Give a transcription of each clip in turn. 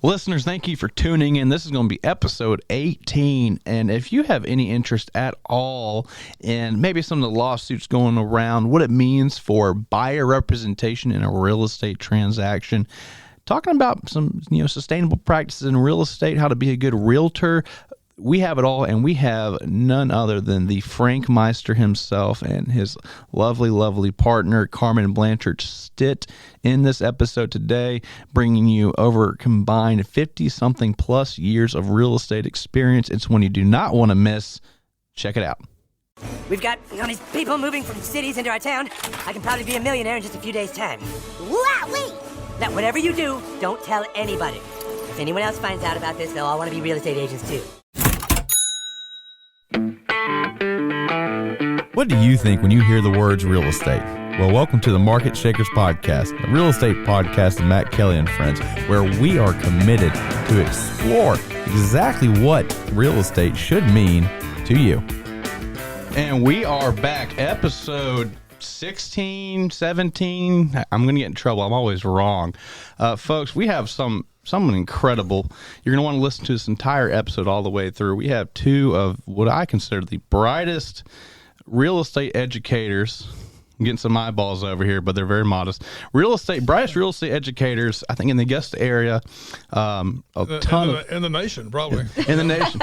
Listeners, thank you for tuning in. This is going to be episode 18. And if you have any interest at all in maybe some of the lawsuits going around, what it means for buyer representation in a real estate transaction, talking about some sustainable practices in real estate, how to be a good realtor, we have it all, and we have none other than the Frank Meister himself and his lovely, lovely partner, Carmen Blanchard-Stitt, in this episode today, bringing you over combined 50-something plus years of real estate experience. It's one you do not want to miss. Check it out. We've got all these people moving from cities into our town. I can probably be a millionaire in just a few days' time. Wow-wee! Now, whatever you do, don't tell anybody. If anyone else finds out about this, they'll all want to be real estate agents, too. What do you think when you hear the words real estate? Well, welcome to the Market Shakers Podcast, a real estate podcast of Matt Kelly and Friends, where we are committed to explore exactly what real estate should mean to you. And we are back, episode 16, 17. I'm going to get in trouble. I'm always wrong. Folks, we have someone incredible. You're going to want to listen to this entire episode all the way through. We have two of what I consider the brightest real estate educators. I'm getting some eyeballs over here, but they're very modest. Brightest real estate educators, I think, in the Augusta area. In the nation, probably. In the nation.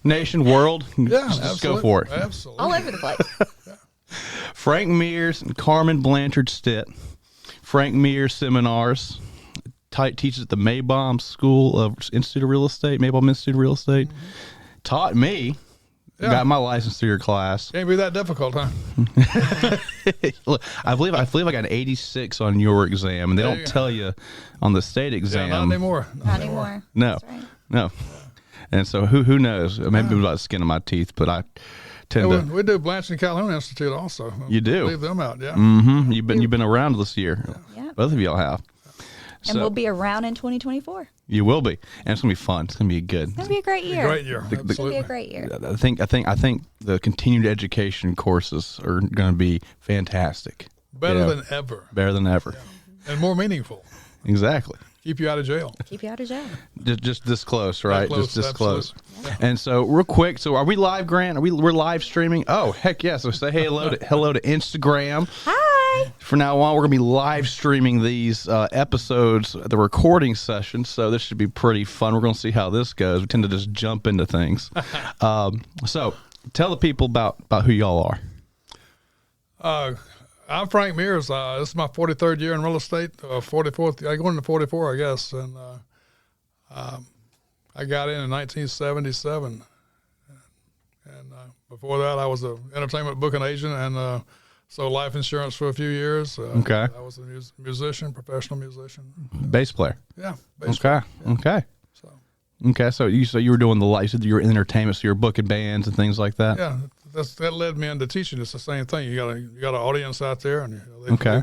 Nation, world. Yeah, just go for it. Absolutely. All over the place. Frank Mears and Carmen Blanchard-Stitt. Frank Mears seminars. Teaches at the Maybaum School of Institute of Real Estate, Maybaum Institute of Real Estate. Taught me. Yeah. Got my license through your class. Can't be that difficult, huh? Look, I believe I got an 86 on your exam, and they don't tell you on the state exam. Yeah, not anymore. Not anymore. No, That's right. no. And so who knows? Maybe about the skin of my teeth, but I tend to. We do Blanchard and Calhoun Institute also. You do? Leave them out, yeah. Mm-hmm. You've been around this year. Yeah. Both of y'all have. And we'll be around in 2024. You will be, and it's gonna be fun. It's gonna be good. It's gonna be a great year. Great year. It's gonna be a great year. I think the continued education courses are gonna be fantastic. Better than ever. Better than ever. Yeah. And more meaningful. Exactly. Keep you out of jail. Keep you out of jail. Just this close, right? Close, just this close. Yeah. And so, real quick, so are we live, Grant? We're live streaming? Oh, heck yeah! So say hello to Instagram. Hi. From now on, we're gonna be live streaming these episodes, the recording session. So this should be pretty fun. We're gonna see how this goes. We tend to just jump into things. So tell the people about who y'all are. I'm Frank Mears. This is my 43rd year in real estate, 44th. I go into 44, I guess. And I got in 1977. And before that, I was an entertainment booking agent and sold life insurance for a few years. Okay. I was a musician, professional musician. Bass player. Yeah. Bass player. Okay. So you were doing the life. You were in entertainment, so you were booking bands and things like that. Yeah. That led me into teaching. It's the same thing. You got an audience out there, and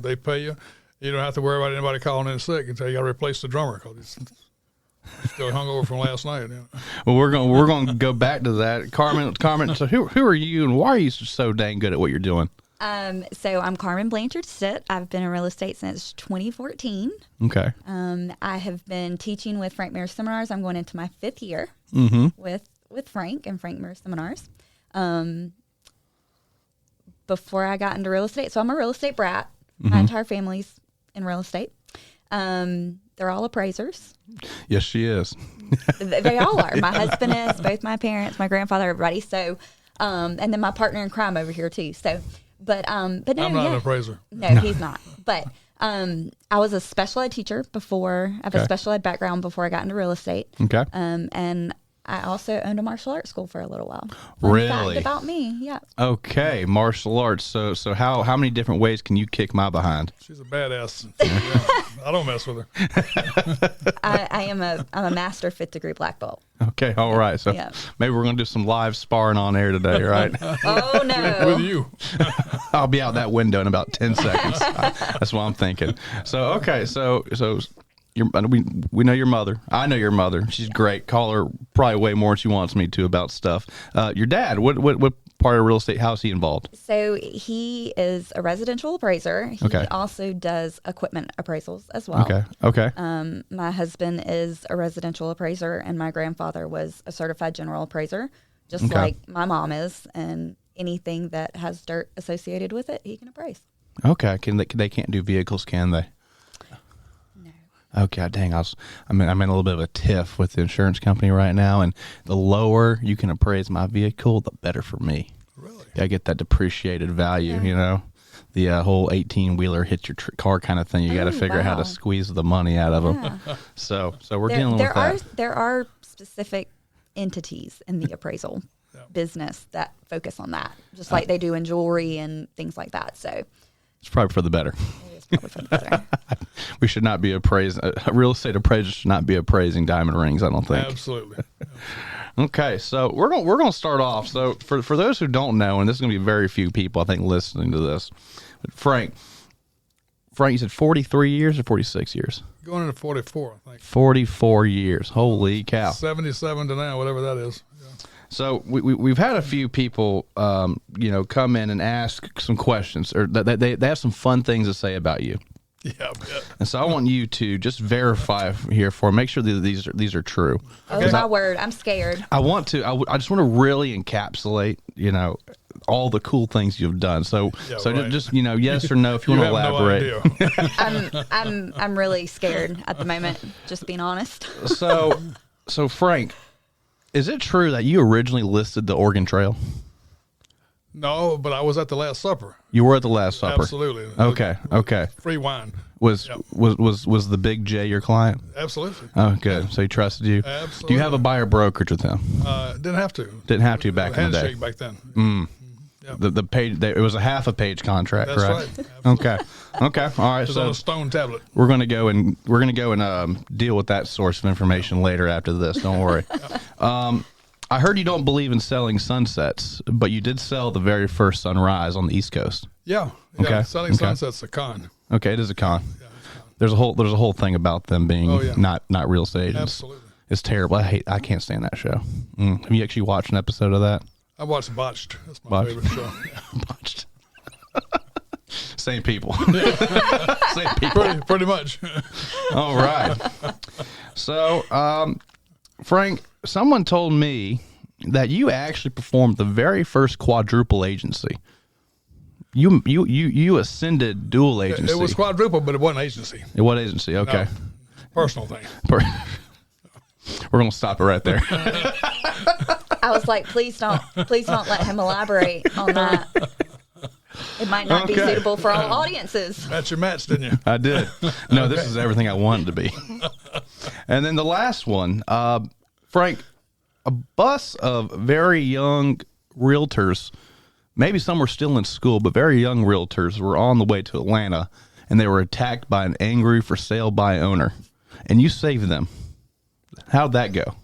they pay you. You don't have to worry about anybody calling in sick until you got to replace the drummer because he's still hungover from last night. Yeah. Well, we're going to go back to that, Carmen. So who are you, and why are you so dang good at what you're doing? So I'm Carmen Blanchard-Stitt. I've been in real estate since 2014. Okay. I have been teaching with Frank Mears seminars. I'm going into my 5th year with Frank and Frank Mears seminars. Before I got into real estate, so I'm a real estate brat. My entire family's in real estate. They're all appraisers. Yes, she is. They all are. My husband is, both my parents, my grandfather, everybody. So, and then my partner in crime over here too. So, but no, I'm not an appraiser. No, he's not. But I was a special ed teacher before. I have a special ed background before I got into real estate. Okay. And I also owned a martial arts school for a little while. Really? Fun fact about me, yeah. Okay, martial arts. So how many different ways can you kick my behind? She's a badass. I don't mess with her. I'm a master 5th degree black belt. Okay, all right. So maybe we're going to do some live sparring on air today, right? Oh, no. With you. I'll be out that window in about 10 seconds. That's what I'm thinking. So, okay, so we know your mother. I know your mother. She's great. Call her probably way more than she wants me to about stuff. Your dad, what part of real estate? How is he involved? So he is a residential appraiser. He Okay. also does equipment appraisals as well. Okay. My husband is a residential appraiser, and my grandfather was a certified general appraiser, just Okay. like my mom is. And anything that has dirt associated with it, he can appraise. Okay. They can't do vehicles, can they? No. Okay, dang, I'm in a little bit of a tiff with the insurance company right now, and the lower you can appraise my vehicle, the better for me. Really? I get that depreciated value, you know, the whole 18-wheeler hit your car kind of thing. You got to figure out how to squeeze the money out of them. So we're dealing with that. There are specific entities in the appraisal business that focus on that, just like they do in jewelry and things like that. So It's probably for the better. it is probably for the better. We should not be appraising, a real estate appraiser should not be appraising diamond rings, I don't think. Absolutely. Okay, so we're going to start off. So for those who don't know, and this is going to be very few people, I think, listening to this, but Frank, you said 43 years or 46 years? Going into 44, I think. 44 years. Holy cow. 77 to now, whatever that is. Yeah. So we've had a few people, come in and ask some questions, or they have some fun things to say about you. Yeah. And so I want you to just verify here make sure that these are true. Oh my word, I'm scared. I just want to really encapsulate, all the cool things you've done. So right. just yes or no if you want to elaborate. No I'm really scared at the moment, just being honest. So Frank, is it true that you originally listed the Oregon Trail? No, but I was at the Last Supper. You were at the Last Supper. Absolutely. Okay. Free wine. Was the Big J your client? Absolutely. Oh, good. So he trusted you. Absolutely. Do you have a buyer brokerage with him? Didn't have to. Didn't have to back in the day. Handshake back then. Yep. The page, it was a half a page contract, That's correct? right. Okay. All right. It was on a stone tablet. We're gonna go and deal with that source of information later after this. Don't worry. I heard you don't believe in selling sunsets, but you did sell the very first sunrise on the East Coast. Yeah. Okay. Selling sunset's a con. Okay, it is a con. Yeah, it's a con. There's a whole thing about them being not real estate agents. Absolutely. It's terrible. I can't stand that show. Have you actually watched an episode of that? I watched Botched. That's my favorite show. Yeah. Botched. Same people. Same people. Pretty much. All right. So, Frank, someone told me that you actually performed the very first quadruple agency. You ascended dual agency. It was quadruple, but it wasn't agency. It was agency. Okay. No, personal thing. We're gonna stop it right there. I was like, please don't let him elaborate on that. It might not be suitable for all audiences. That's your match, didn't you? I did. No, this is everything I wanted to be. And then the last one, Frank, a bus of very young realtors, maybe some were still in school, but very young realtors were on the way to Atlanta, and they were attacked by an angry for sale by owner, and you saved them. How'd that go?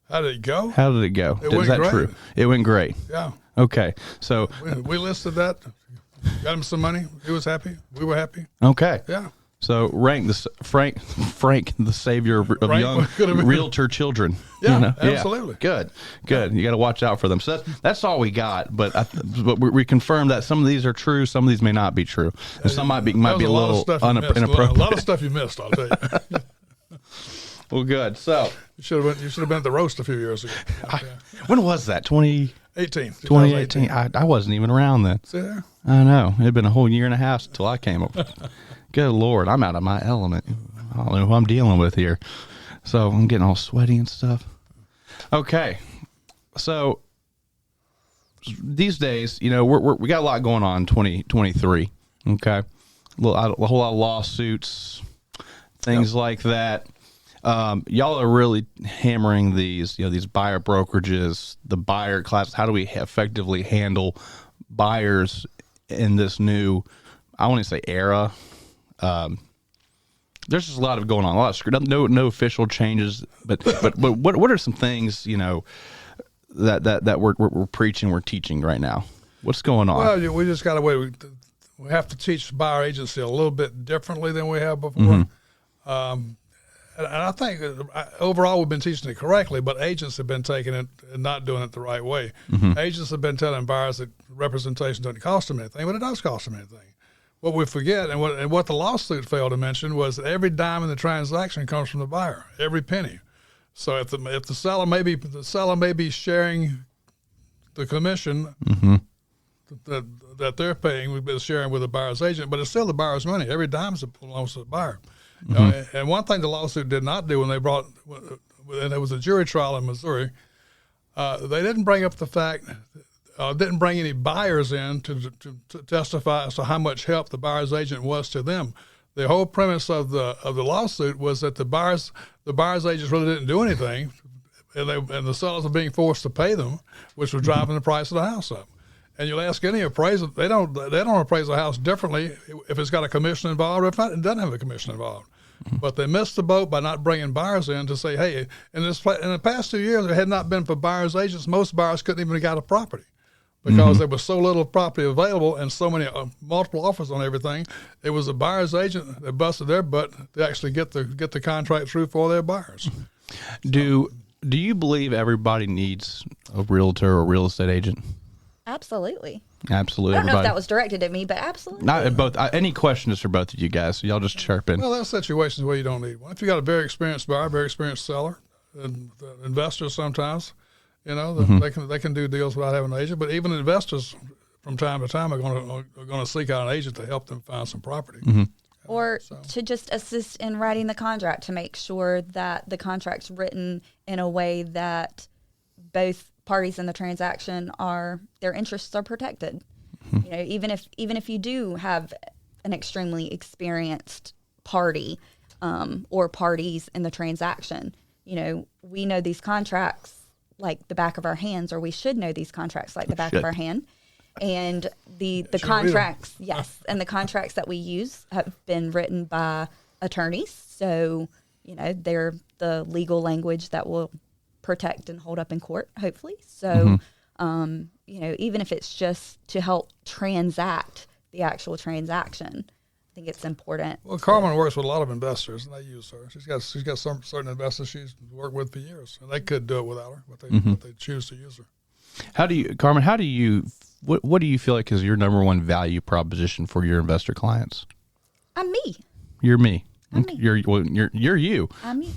How did it go? How did it go? Is that great. True? It went great. Yeah. Okay. So we listed that, got him some money. He was happy. We were happy. okay. Yeah. So Frank, the savior of young realtor children. Yeah, absolutely. Good. You got to watch out for them. So that's all we got. But we confirmed that some of these are true, some of these may not be true, and some might be a little inappropriate. A lot of stuff you missed, I'll tell you. Well, good. So you should have been at the roast a few years ago. When was that? 2018. 2018. I wasn't even around then. See there? I know. It had been a whole year and a half until I came up. Good Lord, I'm out of my element. I don't know who I'm dealing with here. So I'm getting all sweaty and stuff. Okay. So these days, we got a lot going on in 2023. Okay. A whole lot of lawsuits, things like that. Y'all are really hammering these buyer brokerages, the buyer class. How do we effectively handle buyers in this new, I want to say, era? There's just a lot of going on, a lot of no official changes, but what are some things that we're preaching, we're teaching right now? What's going on? Well, we just got to wait. We have to teach buyer agency a little bit differently than we have before. Mm-hmm. And I think overall we've been teaching it correctly, but agents have been taking it and not doing it the right way. Agents have been telling buyers that representation doesn't cost them anything, but it does cost them anything. What we forget, and what the lawsuit failed to mention, was that every dime in the transaction comes from the buyer, every penny. So if the seller may be sharing the commission that they're paying, we've been sharing with the buyer's agent, but it's still the buyer's money. Every dime belongs to the buyer. And one thing the lawsuit did not do when there was a jury trial in Missouri, they didn't bring up the fact. Didn't bring any buyers in to testify as to how much help the buyer's agent was to them. The whole premise of the lawsuit was that the buyer's agents really didn't do anything, and the sellers were being forced to pay them, which was driving the price of the house up. And you'll ask any appraiser, they don't appraise a house differently if it's got a commission involved or if it doesn't have a commission involved. But they missed the boat by not bringing buyers in to say, hey, in the past 2 years, if it had not been for buyer's agents, most buyers couldn't even have got a property. Because there was so little property available and so many multiple offers on everything, it was the buyer's agent that busted their butt to actually get the contract through for their buyers. Do you believe everybody needs a realtor or real estate agent? Absolutely. Absolutely. I don't know if everybody. that was directed at me, but absolutely. Not both. Any question is for both of you guys. So y'all just chirp in. Well, there's situations where you don't need one. If you got a very experienced buyer, very experienced seller, and investors sometimes. They can do deals without having an agent, but even investors from time to time are going to seek out an agent to help them find some property. Or to just assist in writing the contract to make sure that the contract's written in a way that both parties in the transaction their interests are protected. Even if you do have an extremely experienced party or parties in the transaction, we know these contracts like the back of our hands, or we should know these contracts like the back of our hand. And the contracts, and the contracts that we use have been written by attorneys. So, they're the legal language that will protect and hold up in court, hopefully. So, even if it's just to help transact the actual transaction, I think it's important. Well, Carmen works with a lot of investors, and they use her. She's got some certain investors she's worked with for years, and they could do it without her, but they choose to use her. Carmen? What do you feel like is your number one value proposition for your investor clients? I'm me. You're me. I'm me. You're you. I'm me.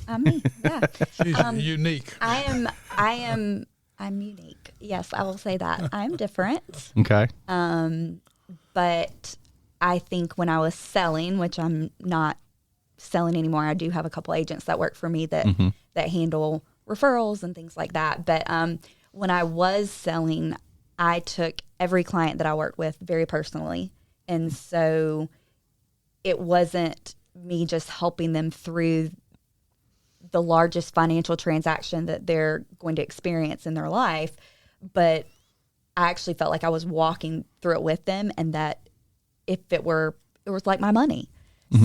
Yeah. She's unique. I'm unique. Yes, I will say that. I'm different. Okay. But I think when I was selling, which I'm not selling anymore, I do have a couple agents that work for me that handle referrals and things like that. But when I was selling, I took every client that I worked with very personally. And so it wasn't me just helping them through the largest financial transaction that they're going to experience in their life, but I actually felt like I was walking through it with them, and that it was like my money.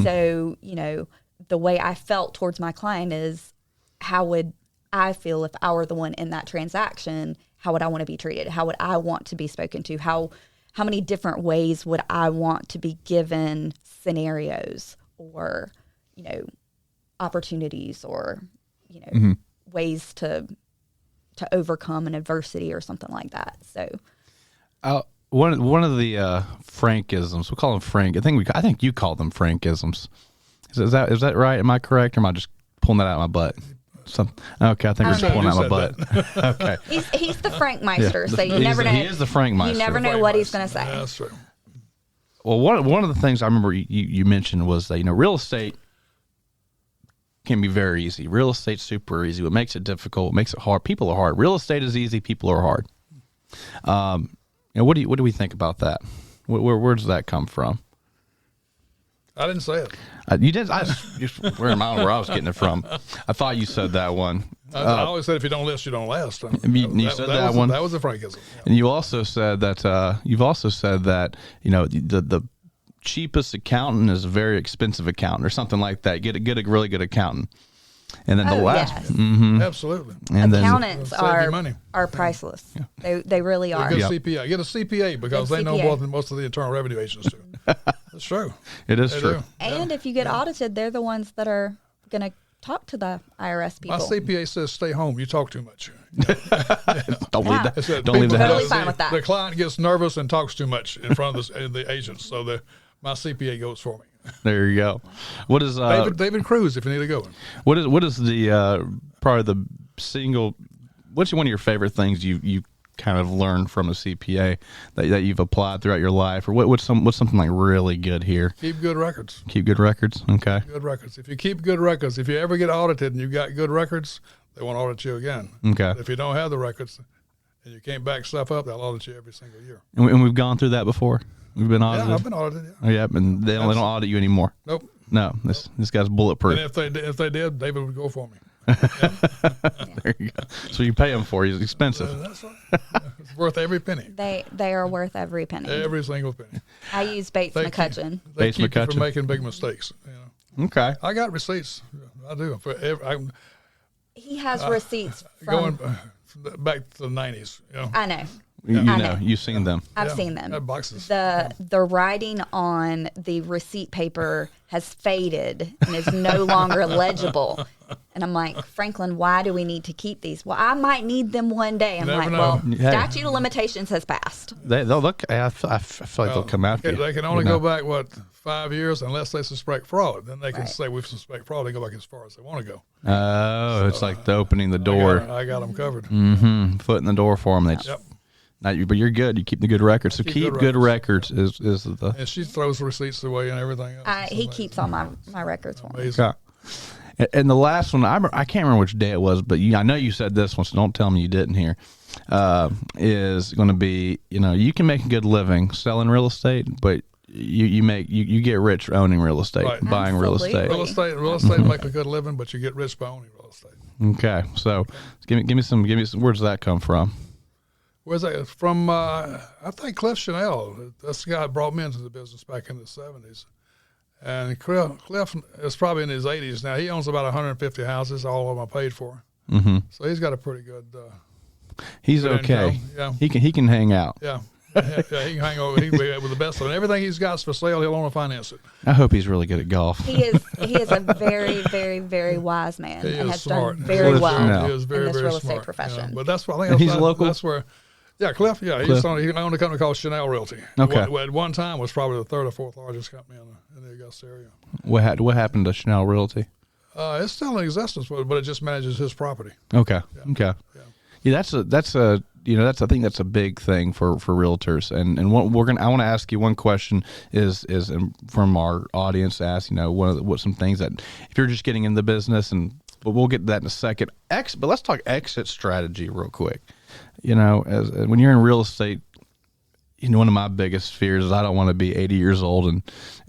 So, the way I felt towards my client is, how would I feel if I were the one in that transaction? How would I want to be treated? How would I want to be spoken to? How many different ways would I want to be given scenarios or, opportunities or, ways to overcome an adversity or something like that. So, one of the Frankisms, we call them Frank. I think you call them Frankisms. Is that right? Am I correct, or am I just pulling that out of my butt? Okay, I think we're just pulling out my butt. Okay, he's the Frank Meister, so you never know. He is the Frank Meister. You never know what he's going to say. Yeah, that's true. Well, one of the things I remember you mentioned was that real estate can be very easy. Real estate's super easy. What makes it difficult? What makes it hard? People are hard. Real estate is easy. People are hard. What do we think about that? Where does that come from? I didn't say it. You did. I just where I was getting it from. I thought you said that one. I always said if you don't list, you don't last. You said that one. That was a Frankism. Yeah. And you also said that the cheapest accountant is a very expensive accountant, or something like that. Get a really good accountant. And then the last, yes. Absolutely. And accountants money. are priceless. Yeah. They really are. Get a CPA. Get a CPA because they know more than most of the Internal Revenue agents do. That's true. It is they true. Do. And if you get audited, they're the ones that are going to talk to the IRS people. My CPA says stay home. You talk too much. Don't leave Yeah. that. Don't leave the Totally house. fine with that. The client gets nervous and talks too much in front of the agent. So my CPA goes for me. There you go. What is David Cruz, if you need to go. what is the probably the single? What's one of your favorite things you kind of learned from a CPA that you've applied throughout your life, or what's something like really good here? Keep good records. Keep good records. Okay. Good records. If you keep good records, if you ever get audited and you got good records, they won't audit you again. Okay. If you don't have the records and you can't back stuff up, they'll audit you every single year. And we've gone through that before. We've been audited. Yeah, I've been audited. Yeah. Oh, yeah, and they don't audit you anymore. Nope. No, this guy's bulletproof. And if they did, David would go for me. There you go. So you pay him for it. He's expensive. That's right. It's worth every penny. They are worth every penny. Every single penny. I use Bates McCutcheon. They Bates keep you McCutcheon. from making big mistakes. You know. Okay. I got receipts. I do. He has receipts from. Going back to the 90s. You know. I know. You I know, know. you've seen them. I've seen them. I have boxes. The writing on the receipt paper has faded and is no longer legible. And I'm like, Franklin, why do we need to keep these? Well, I might need them one day. I'm Never like, know. well, Yeah. statute of limitations has passed. They'll look. I feel like they'll come after you. They can only You know? go back, 5 years unless they suspect fraud. Then they can Right. say we suspect fraud. They go back as far as they want to go. Oh, it's like the opening the door. I got them covered. Foot in the door for them. They just, Yep. but you're good. You keep the good records. So keep good records is the. And she throws receipts away and everything else. He keeps all my records for me. Amazing. Okay. And the last one, I can't remember which day it was, but I know you said this one, so don't tell me you didn't hear. Is going to be, you can make a good living selling real estate, but you get rich owning real estate, Right. buying real Absolutely. estate. Real estate make a good living, but you get rich by owning real estate. Okay, so give me some. Where does that come from? Where's that from? I think Cliff Chanel. That's the guy that brought me into the business back in the 70s. And Cliff is probably in his 80s now. He owns about 150 houses. All of them are paid for. Mm-hmm. So he's got a pretty good. He's good okay. income. Yeah. He can hang out. Yeah. Yeah, he can hang over. He can be with the best of it. Everything he's got's for sale. He'll want to finance it. I hope he's really good at golf. He is a very, very, very wise man He and is has smart. done very Cliff well Chanel. He is very, in this very real smart. estate profession. But that's what I think. And he's local? That's where. Yeah, Cliff. Yeah, Cliff. he owned a company called Chanel Realty. Okay. At one time was probably the third or fourth largest company in the Augusta area. What happened to Chanel Realty? It's still in existence, but it just manages his property. Okay. Okay. Yeah, that's a I think that's a big thing for realtors. And what I want to ask you one question is from our audience ask, what some things that if you're just getting in the business but we'll get to that in a second. But let's talk exit strategy real quick. When you're in real estate, one of my biggest fears is I don't want to be 80 years old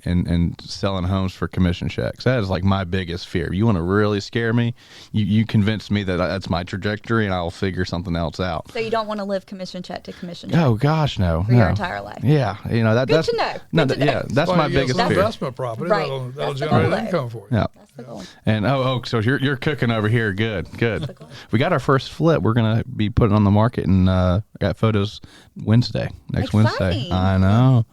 and selling homes for commission checks. That is like my biggest fear. You want to really scare me? You convince me that that's my trajectory, and I'll figure something else out. So you don't want to live commission check to commission check Oh gosh, no. for your entire life. Yeah, that's to know. No, Good to know. yeah, that's Well, my you get biggest some fear. investment property Right. that'll That's the generate goal. income for you. Yeah. That's the goal. And so you're cooking over here. Good. We got our first flip. We're gonna be putting on the market, and got photos next Wednesday. Exciting. I know.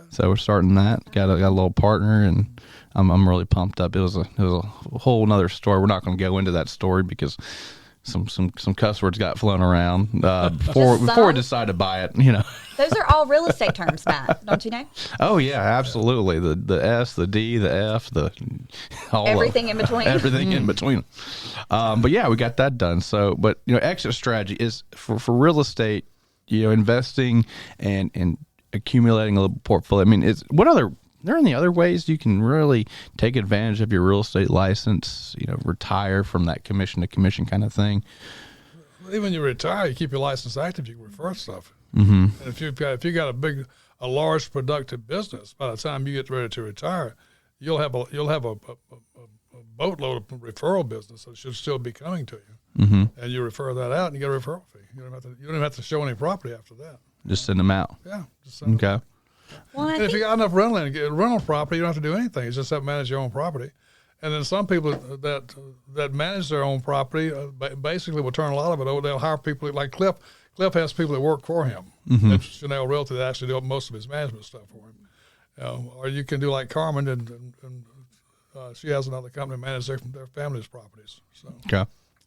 So we're starting that. Got a little partner, and I'm really pumped up. It was a whole nother story. We're not going to go into that story because some cuss words got flown around before we decided to buy it. Those are all real estate terms, Matt. Don't you know? Oh yeah, absolutely. The S, the D, the F, Everything in between. Everything in between. But yeah, we got that done. So, but exit strategy is for real estate. Investing and accumulating a little portfolio. I mean, are there any other ways you can really take advantage of your real estate license? Retire from that commission to commission kind of thing. Even when you retire, you keep your license active. You can refer stuff. Mm-hmm. And if you got a large productive business, by the time you get ready to retire, you'll have a boatload of referral business that should still be coming to you. Mm-hmm. And you refer that out, and you get a referral fee. You don't even have to show any property after that. Just send them out. Yeah. Just send them. Okay. Well, And if you got enough rental property, you don't have to do anything. You just have to manage your own property. And then some people that manage their own property basically will turn a lot of it over. They'll hire people like Cliff. Cliff has people that work for him. Mm-hmm. It's Chanel Realty that actually do most of his management stuff for him. Or you can do like Carmen and She has another company manage their family's properties. So, Okay.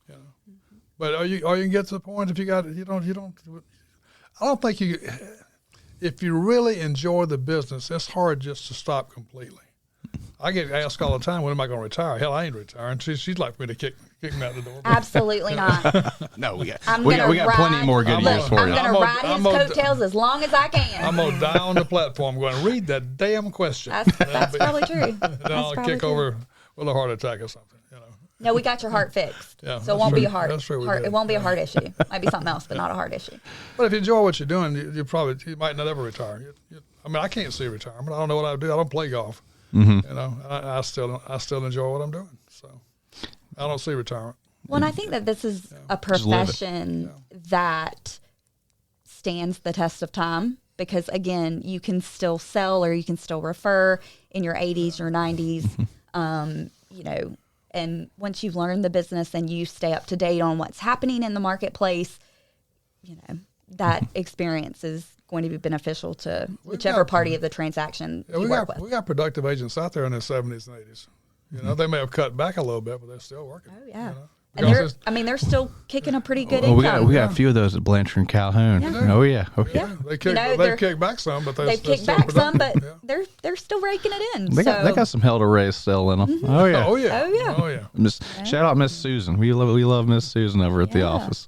you know. But you can get to the point if you got you don't. I don't think you. If you really enjoy the business, it's hard just to stop completely. I get asked all the time, when am I going to retire? Hell, I ain't retiring. She'd like for me to kick me out the door. Absolutely not. No, we got ride, plenty more good years for I'm you. going to ride his coattails as long as I can. I'm going to die on the platform going, read that damn question. That's probably true. Then I'll kick over with a heart attack or something. You know. No, we got your heart fixed. Yeah, so it won't be a heart. That's true, It won't be a heart issue. Might be something else, but not a heart issue. But if you enjoy what you're doing, you might not ever retire. I mean, I can't see retirement. I don't know what I do. I don't play golf. Mm-hmm. You know, I still enjoy what I'm doing. So I don't see retirement. Well, and I think that this is a profession that stands the test of time because, again, you can still sell or you can still refer in your 80s or 90s, you know, and once you've learned the business and you stay up to date on what's happening in the marketplace, you know, that experience is going to be beneficial to whichever party of the transaction you work with. We got productive agents out there in the 70s and 80s. You know, they may have cut back a little bit, but they're still working. Oh, yeah. You know? And they're still kicking a pretty good income. We got a few of those at Blanchard and Calhoun. Yeah. Oh yeah. Yeah. They've kicked back some, but they've kicked back some, but they're still raking it in. They got some hell to raise still in them. Mm-hmm. Oh yeah. Oh yeah. Oh yeah. Oh yeah. Shout out Miss Susan. We love Miss Susan over at the office.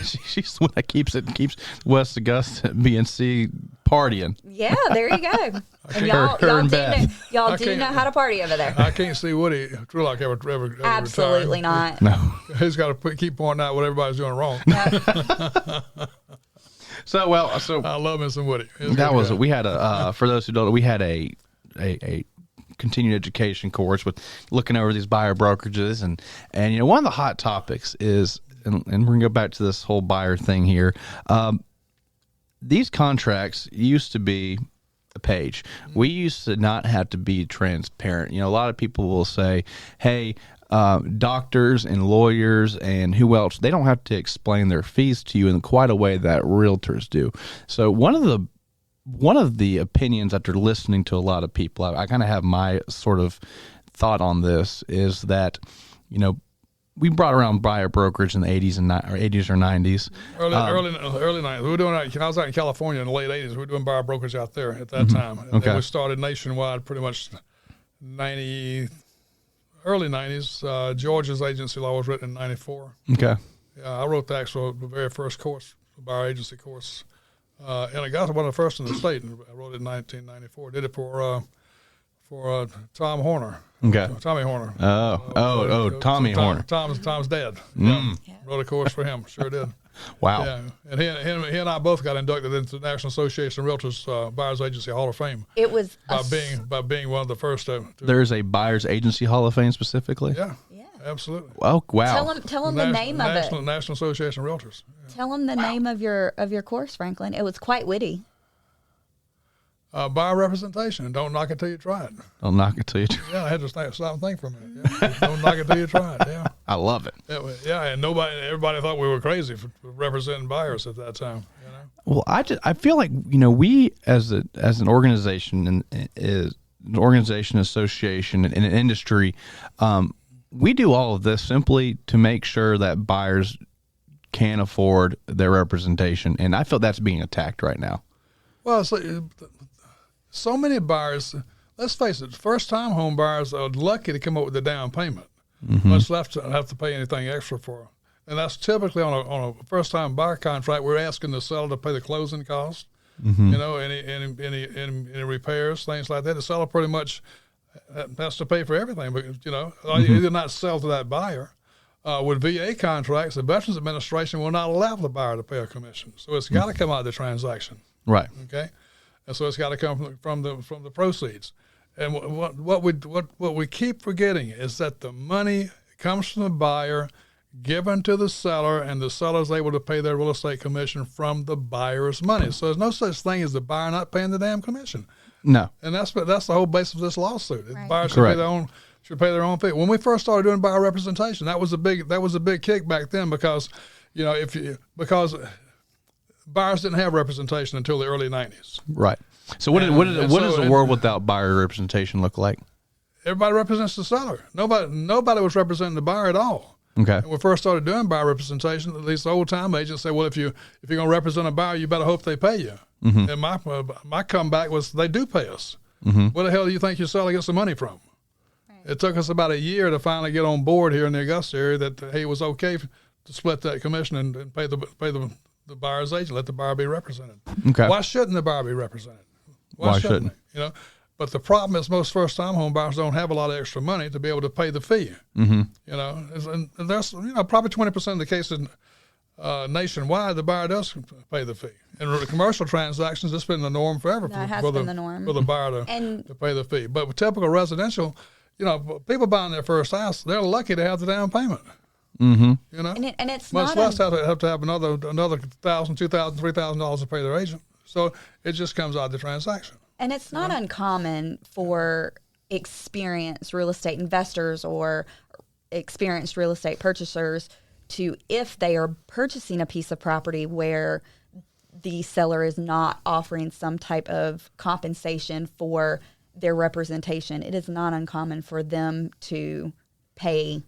She's the one that keeps West Augusta BNC partying. Yeah, there you go. And y'all do know how to party over there. I can't see Woody Trulock ever Absolutely retiring. not. No. He's got to keep pointing out what everybody's doing wrong. So I love me some Woody. We had for those who don't know, we had a continuing education course with looking over these buyer brokerages and you know, one of the hot topics is, and we're gonna go back to this whole buyer thing here. These contracts used to be a page. We used to not have to be transparent. You know, a lot of people will say, hey, doctors and lawyers and who else, they don't have to explain their fees to you in quite a way that realtors do. So one of the opinions after listening to a lot of people, I kind of have my sort of thought on this is that, you know, we brought around buyer brokerage in the 80s or 90s. Early 90s. We were doing I was out in California in the late 80s. We were doing buyer brokerage out there at that time. And then we started nationwide pretty much early 90s. Georgia's agency law was written in 94. Okay. I wrote the very first course, the buyer agency course. And I got one of the first in the state, and I wrote it in 1994. Did it for Tom Horner. Okay. Tommy Horner. Tommy Horner. Tom's dad. Mm. Yeah. Wrote a course for him. Sure did. Wow. Yeah. And he and I both got inducted into the National Association of REALTORS Buyers Agency Hall of Fame. It was by being one of the first to There's a Buyers Agency Hall of Fame specifically? Yeah. Absolutely. Oh, wow. Tell them the name of it. National Association of REALTORS. Yeah. Tell them the name of your course, Franklin. It was quite witty. Buyer representation. Don't knock it till you try it. Don't knock it till you try it. Yeah, I had to stop and think for a minute. Yeah. Don't knock it till you try it. Yeah. I love it. Yeah, and everybody thought we were crazy for representing buyers at that time. You know? Well, I feel like, you know, we as an organization and an organization, association, and an industry, we do all of this simply to make sure that buyers can afford their representation, and I feel that's being attacked right now. Well, so many buyers, let's face it, first-time home buyers are lucky to come up with a down payment, much less to have to pay anything extra for. And that's typically on a first-time buyer contract. We're asking the seller to pay the closing costs, you know, any repairs, things like that. The seller pretty much has to pay for everything, but you know, you do not sell to that buyer. With VA contracts, the Veterans Administration will not allow the buyer to pay a commission, so it's got to come out of the transaction. Right. Okay. And so it's got to come from the proceeds. And what we keep forgetting is that the money comes from the buyer, given to the seller, and the seller is able to pay their real estate commission from the buyer's money. So there's no such thing as the buyer not paying the damn commission. No. And that's the whole basis of this lawsuit. Right. Buyers should pay their own fee. When we first started doing buyer representation, that was a big kick back then because, you know, because buyers didn't have representation until the early 90s. Right. So what does a world without buyer representation look like? everybody represents the seller. Nobody was representing the buyer at all. Okay. And when we first started doing buyer representation, at least the old time agents say, well, if you're going to represent a buyer, you better hope they pay you. Mm-hmm. And my comeback was they do pay us. Mm-hmm. Where the hell do you think your seller gets the money from? Right. It took us about a year to finally get on board here in the Augusta area that hey, it was okay to split that commission and pay the buyer's agent, let the buyer be represented. Okay. Why shouldn't the buyer be represented? Why shouldn't? You know, but the problem is most first-time home buyers don't have a lot of extra money to be able to pay the fee. Mm-hmm. You know, and there's probably 20% of the cases nationwide the buyer does pay the fee. And the commercial transactions, it's been the norm forever for the buyer to pay the fee. But with typical residential, you know, people buying their first house, they're lucky to have the down payment. Mm-hmm. You know, and it's much not less have to have another $1,000, $2,000, $3,000 to pay their agent. So it just comes out of the transaction. And it's not uncommon for experienced real estate investors or experienced real estate purchasers to, if they are purchasing a piece of property where the seller is not offering some type of compensation for their representation, it is not uncommon for them to pay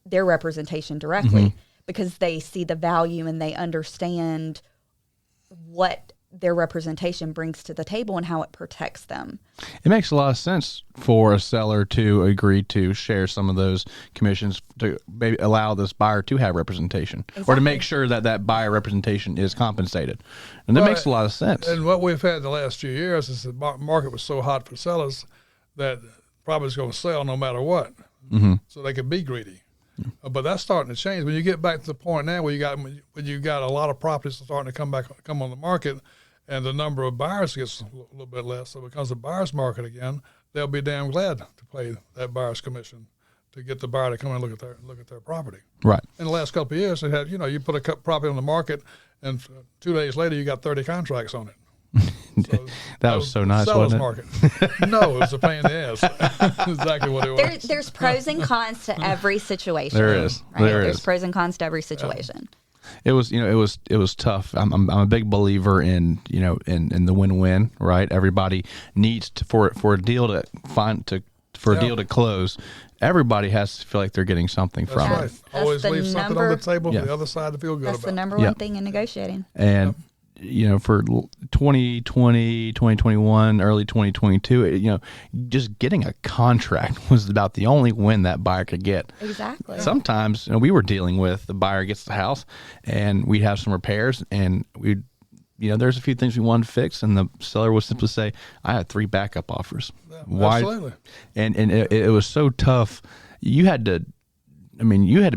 their representation directly because they see the value and they understand what their representation brings to the table and how it protects them. It makes a lot of sense for a seller to agree to share some of those commissions to maybe allow this buyer to have representation or to make sure that buyer representation is compensated. And that makes a lot of sense. And what we've had the last few years is the market was so hot for sellers that property's going to sell no matter what. Mm-hmm. So they could be greedy. But that's starting to change. When you get back to the point now where you got a lot of properties starting to come on the market, and the number of buyers gets a little bit less, so it becomes a buyer's market again. They'll be damn glad to pay that buyer's commission to get the buyer to come and look at their property. Right. In the last couple of years, they had you put a property on the market, and 2 days later you got 30 contracts on it. So that was so nice, wasn't it? Market. No, it was a pain in the ass. Exactly what it was. There's pros and cons to every situation. There is. Right? There's pros and cons to every situation. It was tough. I'm a big believer in the win-win. Right. Everybody needs for a deal to a deal to close. Everybody has to feel like they're getting something from right. it. Always leave something on the table for the other side to feel good about. That's the number one thing in negotiating. And for 2020, 2021, early 2022, just getting a contract was about the only win that buyer could get. Exactly. Sometimes we were dealing with the buyer gets the house and we'd have some repairs and there's a few things we wanted to fix and the seller would simply say, I have 3 backup offers. Yeah, why? Absolutely. And it was so tough. You had to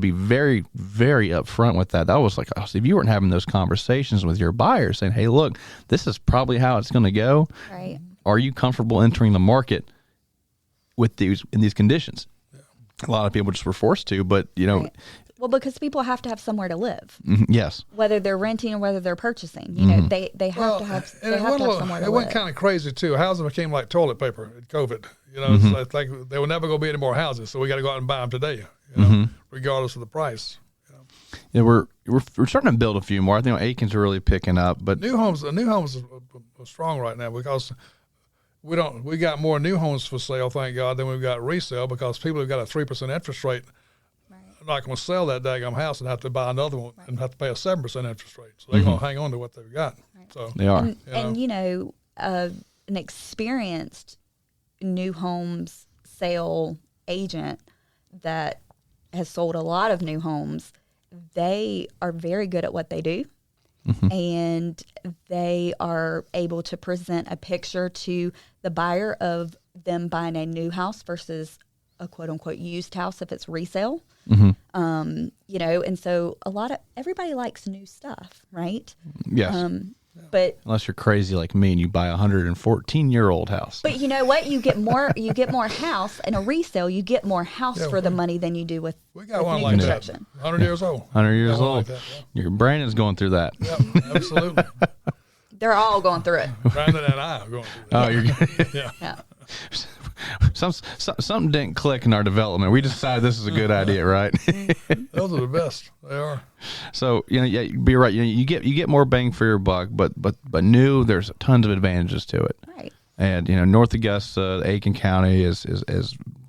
be very, very upfront with that. That was like, if you weren't having those conversations with your buyer saying, hey, look, this is probably how it's going to go. Right. Are you comfortable entering the market in these conditions? Yeah. A lot of people just were forced to, but Right. Well, because people have to have somewhere to live. Yes. Whether they're renting or whether they're purchasing, they have to have somewhere to live. It went kind of crazy too. Housing became like toilet paper in COVID. It's like there were never going to be any more houses, so we got to go out and buy them today. Regardless of the price. Yeah, we're starting to build a few more. I think Aiken's are really picking up, but new homes are strong right now because we got more new homes for sale, thank God, than we've got resale because people have got a 3% interest rate. Are not going to sell that daggum house and have to buy another one and have to pay a 7% interest rate. So they're going to hang on to what they've got. Right. So they are. An experienced new homes sale agent that has sold a lot of new homes, they are very good at what they do. Mm-hmm. And they are able to present a picture to the buyer of them buying a new house versus a quote unquote used house if it's resale. Mm-hmm. And so everybody likes new stuff, right? Yes. But unless you're crazy like me and you buy a 114-year-old house. But you know what? You get more house in a resale. You get more house for the money than you do with we got one new like construction. That. 100 years old. 100 years old. Like Your brain is going through that. Yeah, absolutely. They're all going through it. Brandon and I are going through that. Oh, you're yeah. Something didn't click in our development. We decided this is a good idea, right? Those are the best. They are. So you'd be right. You get more bang for your buck, but new, there's tons of advantages to it. Right. And North Augusta, Aiken County is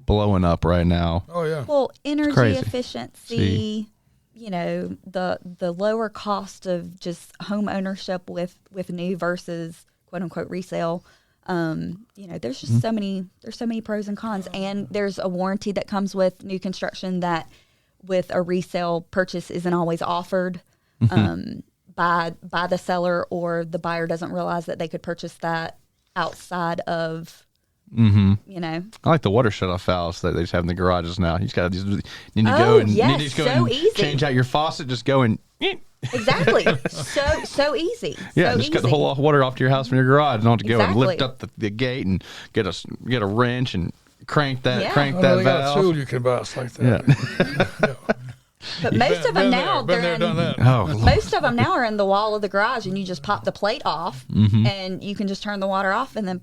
blowing up right now. Oh yeah. Well, energy crazy. efficiency, the lower cost of just home ownership with new versus quote unquote resale. There's just so many pros and cons, and there's a warranty that comes with new construction that with a resale purchase isn't always offered by the seller, or the buyer doesn't realize that they could purchase that outside of I like the water shut-off valves that they just have in the garages now. You just got to easy. change out your faucet. Just go and exactly. so easy. Yeah, so just cut the easy. whole water off to your house from your garage. You don't have to go and Exactly. lift up the gate and get a wrench and crank that Yeah. crank Oh, that they got a valve. tool you can buy it's like that. Yeah. But most of them now, been there, they're done in. that. Oh, Most of them now are in the wall of the garage, and you just pop the plate off, and you can just turn the water off, and then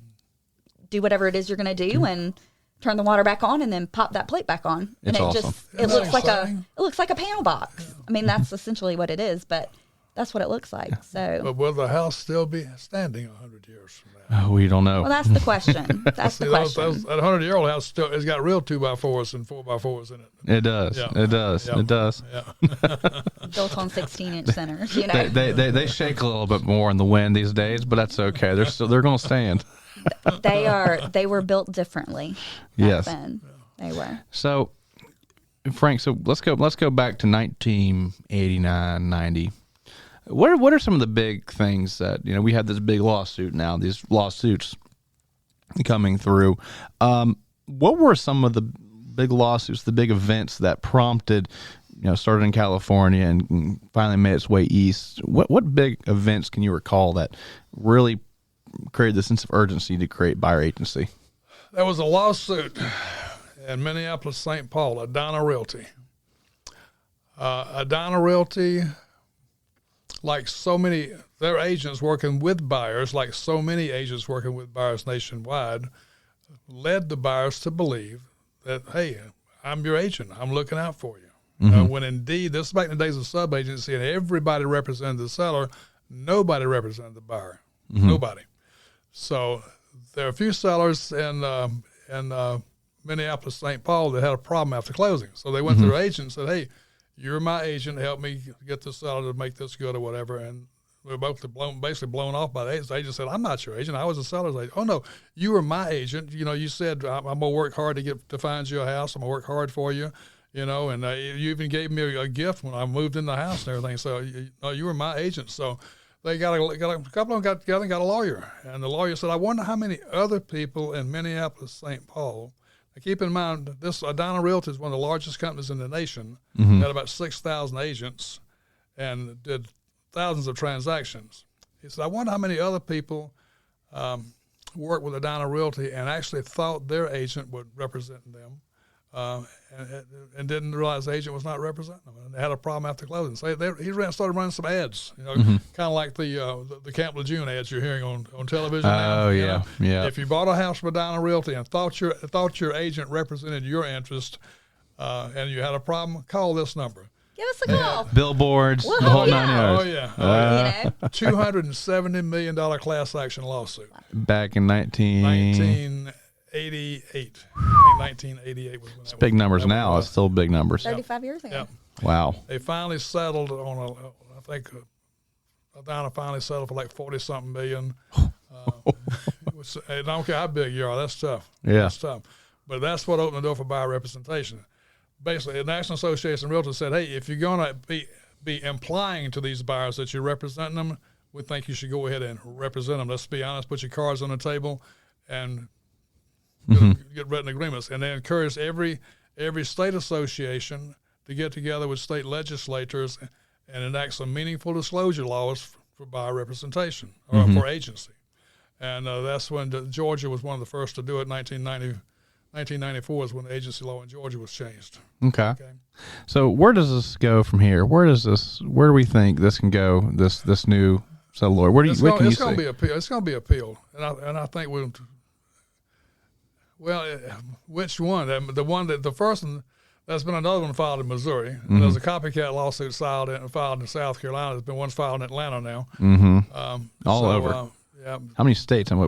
do whatever it is you're going to do, and turn the water back on, and then pop that plate back on. And It's it awesome. it Isn't looks that like it looks like a panel box. I mean, that's essentially what it is, but that's what it looks like. So, But will the house still be standing 100 years from now? we don't know. well, that's the question. That's See, the that question. 100-year-old house still has got real 2x4s and 4x4s in it. It does. Yeah. It does. Yeah. It does. Yeah. Built on 16-inch centers, They shake a little bit more in the wind these days, but that's okay. They're going to stand. They were built differently. Back Yes. then. They were. So, Frank, let's go back to 1989, 90. What are some of the big things that we had this big lawsuit now? These lawsuits coming through. What were some of the big lawsuits, the big events that prompted, started in California and finally made its way east? What big events can you recall that really created the sense of urgency to create buyer agency? There was a lawsuit in Minneapolis, St. Paul, Adana Realty. Adana Realty, like so many, their agents working with buyers, like so many agents working with buyers nationwide, led the buyers to believe that, hey, I'm your agent. I'm looking out for you. When indeed, this is back in the days of sub-agency, and everybody represented the seller, nobody represented the buyer. Nobody. So there are a few sellers in Minneapolis, St. Paul that had a problem after closing. So they went to their agent and said, hey, you're my agent. Help me get this seller to make this good or whatever. And we were both basically blown off by the agent. The agent said, I'm not your agent. I was a seller's agent. Oh, no, you were my agent. You said, I'm going to work hard to find you a house. I'm going to work hard for you, and you even gave me a gift when I moved in the house and everything. So you were my agent. So they got a couple of them got together and got a lawyer. And the lawyer said, I wonder how many other people in Minneapolis, St. Paul. Now keep in mind, this Adana Realty is one of the largest companies in the nation. Had about 6,000 agents and did thousands of transactions. He said, I wonder how many other people worked with Adana Realty and actually thought their agent would represent them and didn't realize the agent was not representing them. And they had a problem after closing. So he started running some ads, kind of like the Camp Lejeune ads you're hearing on television now. Oh, yeah, yeah. If you bought a house from Adana Realty and thought your agent represented your interest and you had a problem, call this number. Give us a call. Billboards, Well, the whole yeah. 9 yards. Oh, yeah. $270 million class action lawsuit. Back in 1988. I think 1988 was when that big was, numbers that now. was. It's still big numbers. 35 years ago. Yeah. Wow. They finally settled on I think Adana finally settled for like 40-something million. I don't care how big you are. That's tough. Yeah. That's tough. But that's what opened the door for buyer representation. Basically, the National Association of REALTORS said, hey, if you're going to be implying to these buyers that you're representing them, we think you should go ahead and represent them. Let's be honest, put your cards on the table and get written agreements. And they encouraged every state association to get together with state legislators and enact some meaningful disclosure laws for buyer representation or for agency. And that's when Georgia was one of the first to do it. 1994 is when the agency law in Georgia was changed. Okay. So where does this go from here? Where do we think this can go? This new settle lawyer. What can you see? It's going to be appealed, and I think which one? The first one. There's been another one filed in Missouri. There's a copycat lawsuit filed in South Carolina. There's been one filed in Atlanta now. All over. Yeah. How many states? But I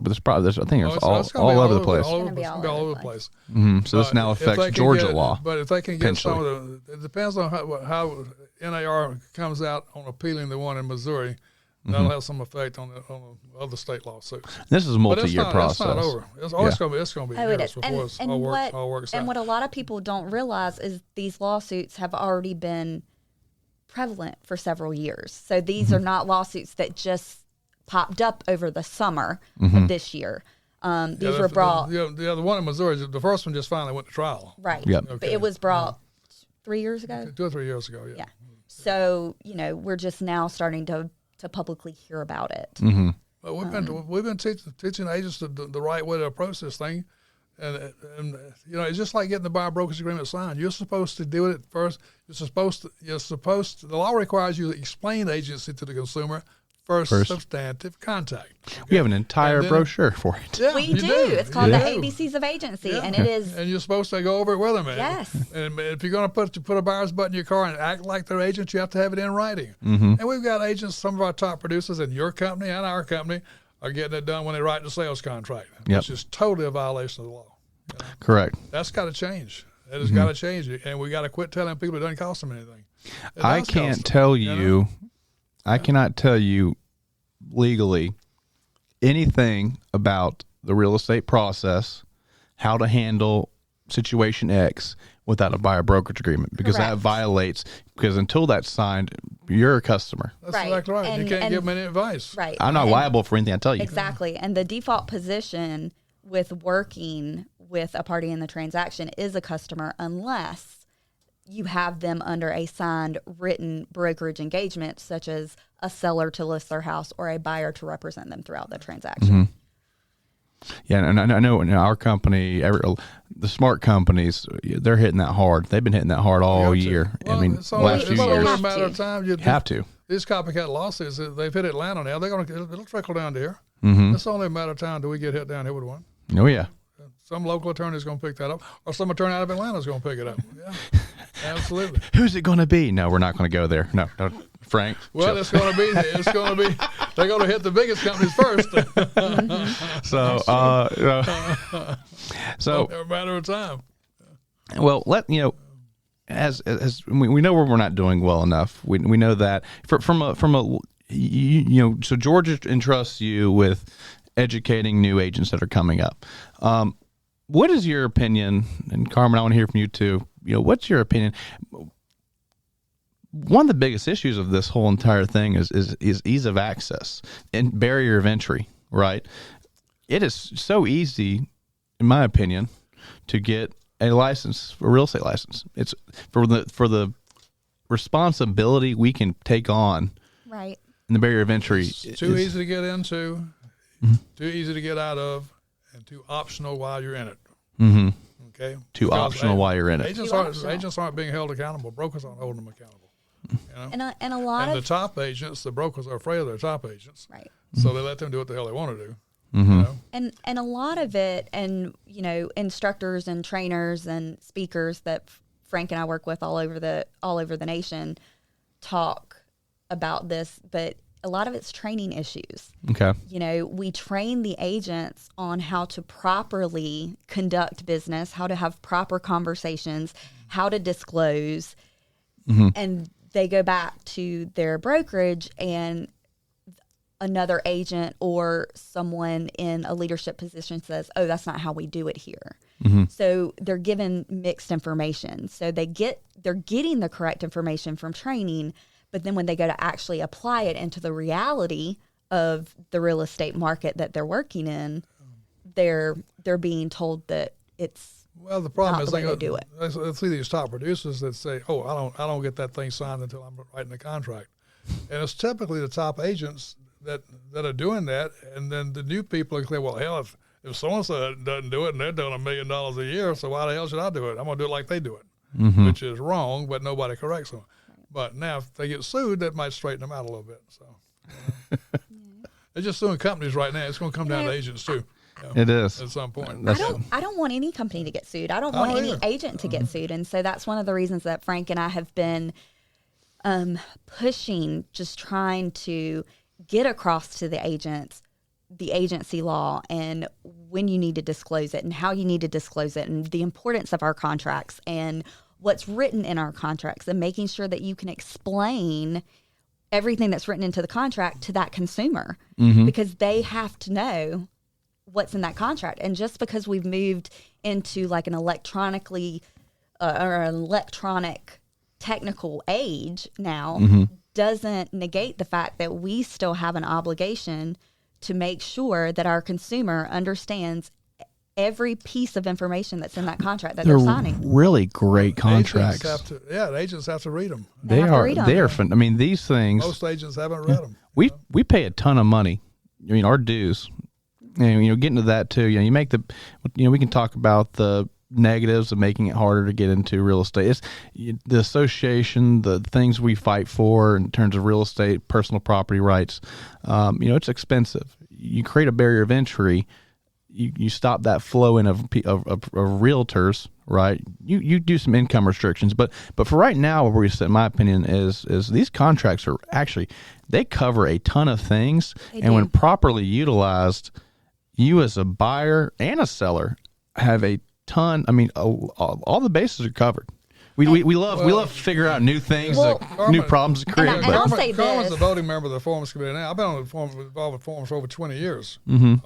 think it's all over the place. It's going to be all over the place. So this now affects Georgia law. But if they can get some of it depends on how NAR comes out on appealing the one in Missouri. That'll have some effect on the other state lawsuits. This is a multi-year process. It's not over. It's always going to be years before it all works out. And what a lot of people don't realize is these lawsuits have already been prevalent for several years. So these are not lawsuits that just popped up over the summer of this year. These were brought. The one in Missouri, the first one just finally went to trial. Right. Yep. Okay. But it was brought 3 years ago. 2 or 3 years ago. Yeah. So we're just now starting to publicly hear about it. Well, we've been teaching agents the right way to approach this thing, and it's just like getting the buyer brokerage agreement signed. You're supposed to do it first. The law requires you to explain the agency to the consumer first. Substantive contact. Okay? We have an entire brochure for it. Yeah, we do. It's called the ABCs of Agency, and it is. And you're supposed to go over it with them. Yes. And if you're going to put a buyer's butt in your car and act like their agent, you have to have it in writing. And we've got agents, some of our top producers in your company and our company, are getting it done when they write the sales contract, which is totally a violation of the law. Correct. That's got to change. It has got to change, and we got to quit telling people it doesn't cost them anything. I can't tell you. I cannot tell you legally anything about the real estate process, how to handle situation X without a buyer brokerage agreement, because that violates, because until that's signed, you're a customer. That's exactly right. You can't give them any advice. Right. I'm not liable for anything I tell you. Exactly. And the default position with working with a party in the transaction is a customer, unless you have them under a signed written brokerage engagement, such as a seller to list their house or a buyer to represent them throughout the transaction. Yeah, and I know in our company, the smart companies, they're hitting that hard. They've been hitting that hard all year. Well, I mean, last few years. It's a matter of time. You have to. These copycat lawsuits, they've hit Atlanta now. It'll trickle down to here. It's only a matter of time till we get hit down here with one. Oh, yeah. Some local attorney is going to pick that up, or some attorney out of Atlanta is going to pick it up. Yeah, absolutely. Who's it going to be? No, we're not going to go there. No, Frank. Well, it's going to be. They're going to hit the biggest companies first. So a matter of time. Well, as we know we're not doing well enough. We know that from a so Georgia entrusts you with educating new agents that are coming up. What is your opinion? And Carmen, I want to hear from you too. What's your opinion? One of the biggest issues of this whole entire thing is ease of access and barrier of entry, right? It is so easy, in my opinion, to get a license, a real estate license. It's for the responsibility we can take on, right? And the barrier of entry is too easy to get into, too easy to get out of, and too optional while you're in it. Okay, too optional while you're in it. Agents aren't being held accountable. Brokers aren't holding them accountable. And a lot of the top agents, the brokers are afraid of their top agents, right? So they let them do what the hell they want to do. And a lot of it, and instructors and trainers and speakers that Frank and I work with all over the nation talk about this, but a lot of it's training issues. Okay. We train the agents on how to properly conduct business, how to have proper conversations, how to disclose, and they go back to their brokerage and another agent or someone in a leadership position says, "Oh, that's not how we do it here." So they're given mixed information. So they're getting the correct information from training, but then when they go to actually apply it into the reality of the real estate market that they're working in, they're being told that it's the problem is they do it. I see these top producers that say, "Oh, I don't get that thing signed until I'm writing the contract," and it's typically the top agents that are doing that, and then the new people are saying, "Well, hell, if so-and-so doesn't do it and they're doing $1 million a year, so why the hell should I do it? I'm going to do it like they do it," which is wrong, but nobody corrects them. But now if they get sued, that might straighten them out a little bit. So they're just suing companies right now. It's going to come down to agents too. It is at some point. I don't want any company to get sued. I don't want any agent to get sued. And so that's one of the reasons that Frank and I have been pushing, just trying to get across to the agents, the agency law and when you need to disclose it and how you need to disclose it and the importance of our contracts and what's written in our contracts and making sure that you can explain everything that's written into the contract to that consumer because they have to know what's in that contract. And just because we've moved into like an electronically or an electronic technical age now doesn't negate the fact that we still have an obligation to make sure that our consumer understands every piece of information that's in that contract that they're signing. Really great contracts. The agents have to read them. They are fun. I mean, these things. Most agents haven't read them. We pay a ton of money. I mean, our dues. And, getting to that too, you make we can talk about the negatives of making it harder to get into real estate. It's the association, the things we fight for in terms of real estate, personal property rights. It's expensive. You create a barrier of entry. You stop that flow in of realtors, right? You do some income restrictions, but for right now, where we sit, in my opinion, is these contracts are actually, they cover a ton of things, and when properly utilized, you as a buyer and a seller have a ton. I mean, all the bases are covered. We love to figure out new things, new problems to create. And I'll say Carmen's this. a voting member of the Forms Committee now. I've been involved with Forms for over 20 years,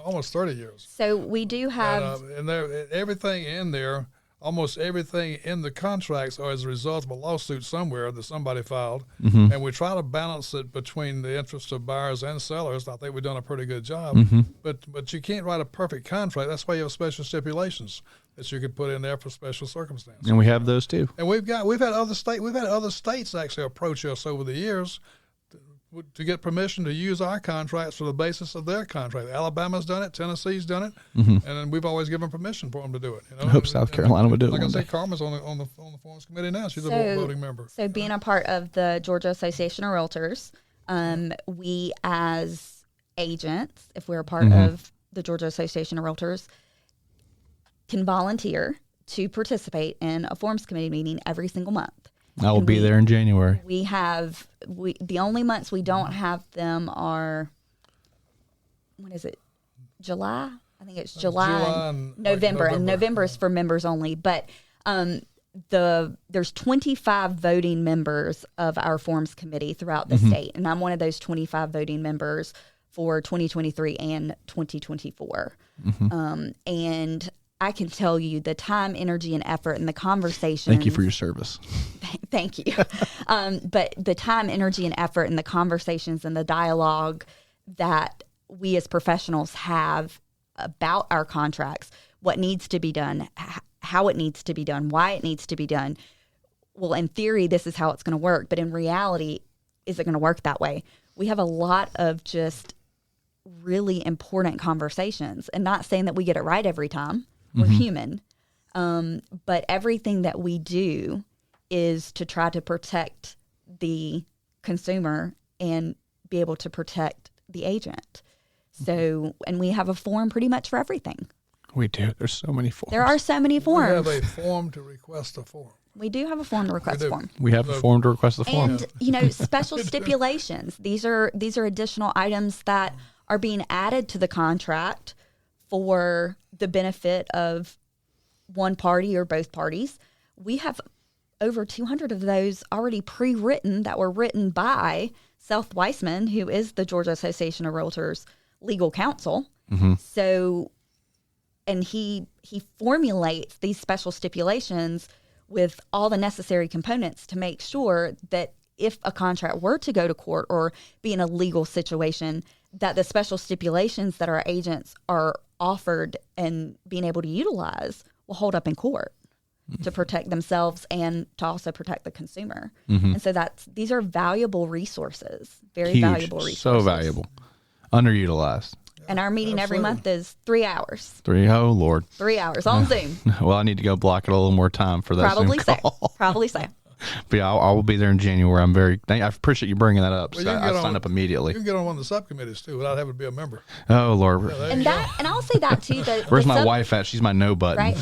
almost 30 years. So we do have... And everything in there, almost everything in the contracts are as a result of a lawsuit somewhere that somebody filed. And we try to balance it between the interests of buyers and sellers. I think we've done a pretty good job. But you can't write a perfect contract. That's why you have special stipulations that you could put in there for special circumstances. And we have those too. And we've had other states actually approach us over the years to get permission to use our contracts for the basis of their contract. Alabama's done it, Tennessee's done it, and then we've always given permission for them to do it. I hope South Carolina would do it. Like I one say, day. Carmen's on the Forms Committee now. She's a voting member. So being a part of the Georgia Association of Realtors, we as agents, if we're a part of the Georgia Association of Realtors, can volunteer to participate in a Forms Committee meeting every single month. I will be there in January. The only months we don't have them are, what is it, July? I think it's July and November. And November is for members only. But there's 25 voting members of our Forms Committee throughout the state. And I'm one of those 25 voting members for 2023 and 2024. And I can tell you the time, energy, and effort and the conversation. Thank you for your service. Thank you. But the time, energy, and effort and the conversations and the dialogue that we as professionals have about our contracts, what needs to be done, how it needs to be done, why it needs to be done. Well, in theory, this is how it's going to work. But in reality, is it going to work that way? We have a lot of just really important conversations, and not saying that we get it right every time. We're human. But everything that we do is to try to protect the consumer and be able to protect the agent. So, and we have a form pretty much for everything. We do. There's so many forms. There are so many forms. We have a form to request a form. We do have a form to request a form. We have a form to request a form. And, special stipulations. These are additional items that are being added to the contract for the benefit of one party or both parties. We have over 200 of those already pre-written that were written by Seth Weissman, who is the Georgia Association of Realtors legal counsel. So, and he formulates these special stipulations with all the necessary components to make sure that if a contract were to go to court or be in a legal situation, that the special stipulations that our agents are offered and being able to utilize will hold up in court to protect themselves and to also protect the consumer. And so these are valuable resources, very valuable resources. So valuable, underutilized. And our meeting every month is 3 hours. Oh, Lord. 3 hours on Zoom. Well, I need to go block it a little more time for that Probably Zoom call. so. Probably so. But yeah, I will be there in January. I appreciate you bringing that up. Well, So I signed up immediately. You can get on one of the subcommittees too without having to be a member. Oh Lord. And I'll say that too. Where's my wife at? She's my no button. Right.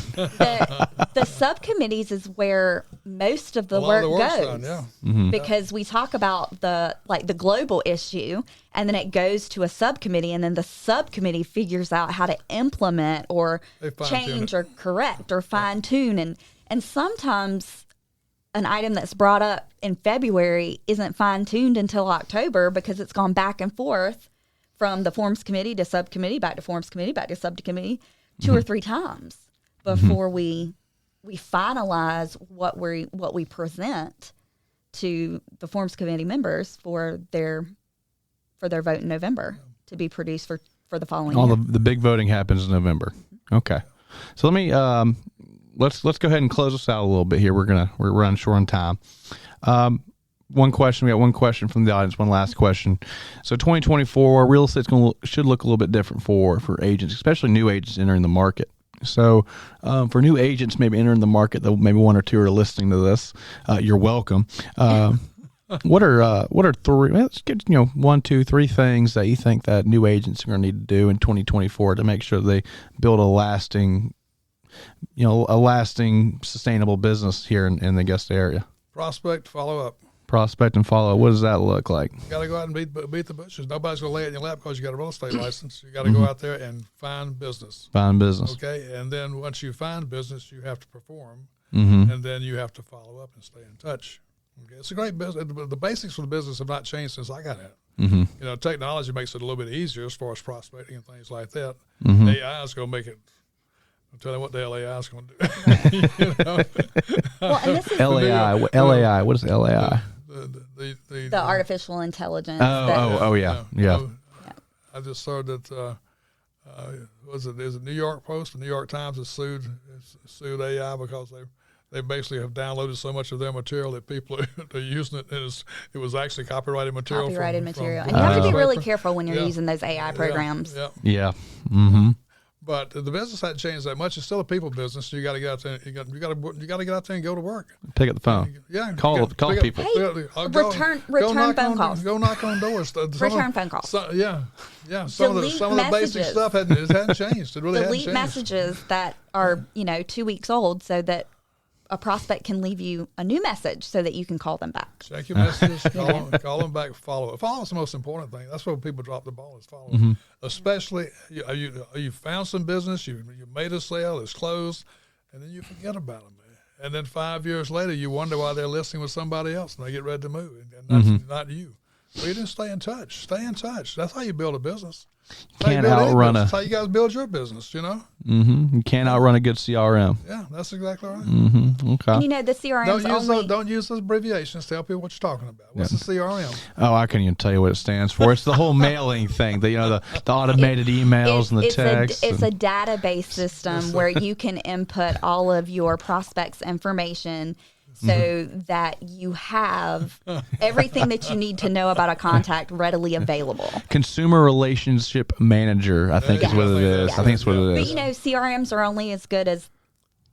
The subcommittees is where most of the work goes. Done, Because we talk about the global issue, and then it goes to a subcommittee, and then the subcommittee figures out how to implement or change or correct or fine tune. And sometimes an item that's brought up in February isn't fine tuned until October because it's gone back and forth from the forms committee to subcommittee, back to forms committee, back to subcommittee 2 or 3 times before we finalize what we present to the forms committee members for their vote in November to be produced for the following year. The big voting happens in November. Okay. So let me let's go ahead and close this out a little bit here. We're running short on time. One question. We got one question from the audience. One last question. So 2024, real estate should look a little bit different for agents, especially new agents entering the market. So for new agents maybe entering the market, though maybe 1 or 2 are listening to this, you're welcome. What are 3? Let's get 1, 2, 3 things that you think that new agents are going to need to do in 2024 to make sure they build a lasting sustainable business here in the Augusta area. Prospect, follow up. Prospect and follow. What does that look like? You got to go out and beat the bushes. Nobody's going to lay it in your lap because you got a real estate license. You got to go out there and find business. Find business. Okay, and then once you find business, you have to perform, Mm-hmm. and then you have to follow up and stay in touch. Okay, it's a great business. The basics for the business have not changed since I got in it. Mm-hmm. Technology makes it a little bit easier as far as prospecting and things like that. Mm-hmm. AI is going to make it. I'm telling you what the hell AI is going to do. Well, and this is LAI. What is LAI? the artificial intelligence. Yeah. I just saw that. Is it New York Post? The New York Times has sued AI because they basically have downloaded so much of their material that people are using it. It was actually copyrighted material. And you have to be really careful when you're using those AI programs. Yeah. Mm-hmm. But the business hasn't changed that much. It's still a people business. So you got to get out there. You got to get out there and go to work. Pick up the phone. Call people. Hey, return phone calls. Go knock on doors. Return phone calls. Some of the basic stuff hadn't changed. It really hasn't changed. Delete messages that are 2 weeks old, so that a prospect can leave you a new message so that you can call them back. Check your messages, call them back, follow. Follow is the most important thing. That's where people drop the ball, is follow. Mm-hmm. Especially, you found some business, you made a sale, it's closed, and then you forget about them. And then 5 years later, you wonder why they're listing with somebody else and they get ready to move, and that's not you. Well, you didn't stay in touch. Stay in touch. That's how you build a business. Can't outrun That's how you guys build your business, Mm-hmm. You can't outrun a good CRM. Yeah, that's exactly right. Mm-hmm. Okay. And the CRM don't use those abbreviations. Tell people what you're talking about. What's the CRM? Oh, I can't even tell you what it stands for. It's the whole mailing thing. The automated emails and the texts. It's a database system where you can input all of your prospects' information, so that you have everything that you need to know about a contact readily available. Consumer relationship manager, I think is what it is. Yeah. I think it's what it is. But CRMs are only as good as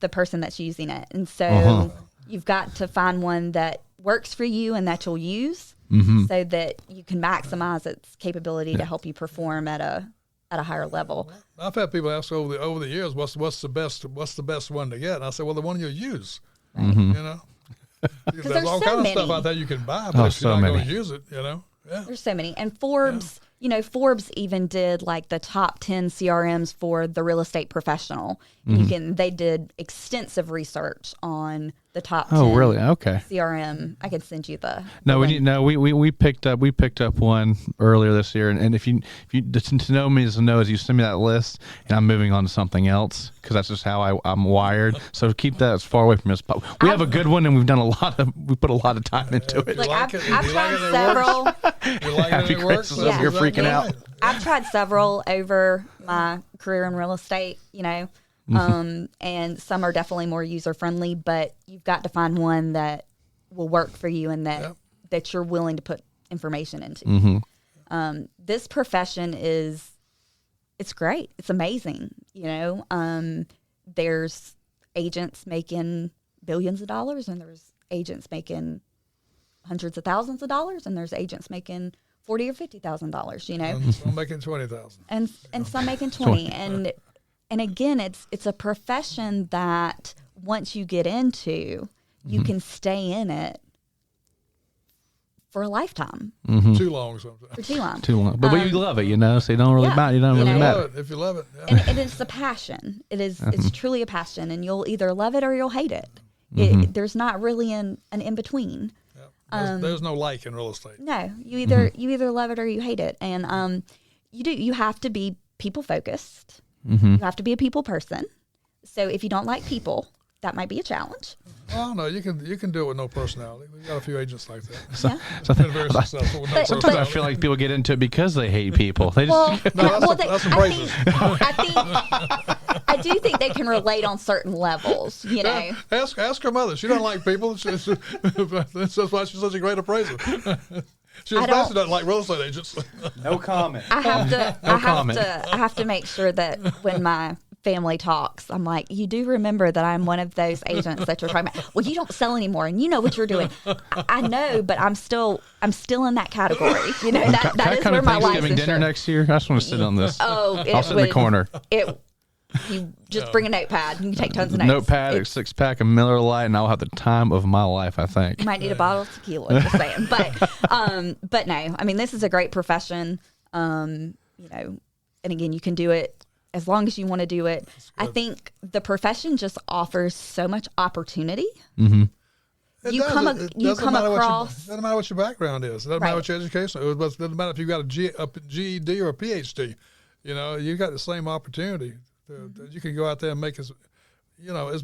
the person that's using it, and so you've got to find one that works for you and that you'll use, so that you can maximize its capability to help you perform at a higher level. I've had people ask over the years, what's the best one to get? And I say, well, the one you'll use. Right. There's all kinds of stuff out there you can buy, but if you're not going to use it, There's so many. And Forbes, Forbes even did like the top 10 CRMs for the real estate professional. They did extensive research on the top 10. Oh, really? Okay. CRM. I could send you the. We picked up one earlier this year, and if you to know me as a know, as you send me that list, and I'm moving on to something else because that's just how I'm wired. So keep that as far away from us. But we have a good one, and we put a lot of time into it. Like I've tried several. Happy Christmas! Yeah. You're freaking out. I've tried several over my career in real estate. And some are definitely more user friendly, but you've got to find one that will work for you and that you're willing to put information into. This profession it's great. It's amazing. There's agents making billions of dollars and there's agents making hundreds of thousands of dollars, and there's agents making $40,000 or $50,000. You know, and some making $20,000, and some making 20. And again, it's a profession that once you get into, you can stay in it for a lifetime. Too long sometimes. For too long. Too long. But you love it, you know, so you don't really Yeah. mind. You don't really know, matter. If you love it, yeah. And it's a passion. It is. It's truly a passion, and you'll either love it or you'll hate it. There's not really an in between. There's no like in real estate. No, you either love it or you hate it, and you have to be people focused. You have to be a people person. So if you don't like people, that might be a challenge. Well, no, you can do it with no personality. We've got a few agents like that. So Been very successful with no sometimes I personality. feel like people get into it because they hate people. They just That's some praises. I do think they can relate on certain levels. You know, Ask her mother. She doesn't like people. That's why she's such a great appraiser. She especially doesn't like real estate agents. no comment. I have to make sure that when my family talks, I'm like, you do remember that I'm one of those agents that you're talking about. Well, you don't sell anymore, and you know what you're doing. I know, but I'm still in that category. You know, that is where my Thanksgiving licensure. dinner next year. I just want to sit on this. Oh, I'll sit in the corner. You just bring a notepad and you take tons of notes. Notepad, a 6-pack of Miller Lite, and I'll have the time of my life, I think. You might need a bottle of tequila, just saying. But no, I mean, this is a great profession. You know, and again, you can do it as long as you want to do it. I think the profession just offers so much opportunity. Mm-hmm. You come across. Doesn't matter what your background is. It doesn't matter what your education is. It doesn't matter if you've got a GED or a PhD. You know, you got the same opportunity. You can go out there and make as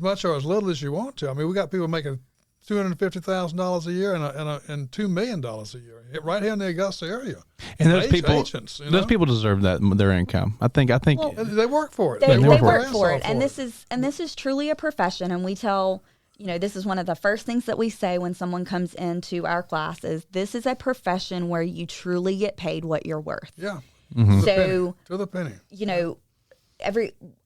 much or as little as you want to. I mean, we got people making $250,000 a year and $2 million a year right here in the Augusta area. And those people, agents, those people deserve their income. I think. Well, they work for it. They work their for ass it, off and for this is truly a profession. And we tell, you know, this is one of the first things that we say when someone comes into our class is this is a profession where you truly get paid what you're worth. Yeah. So to the penny. You know,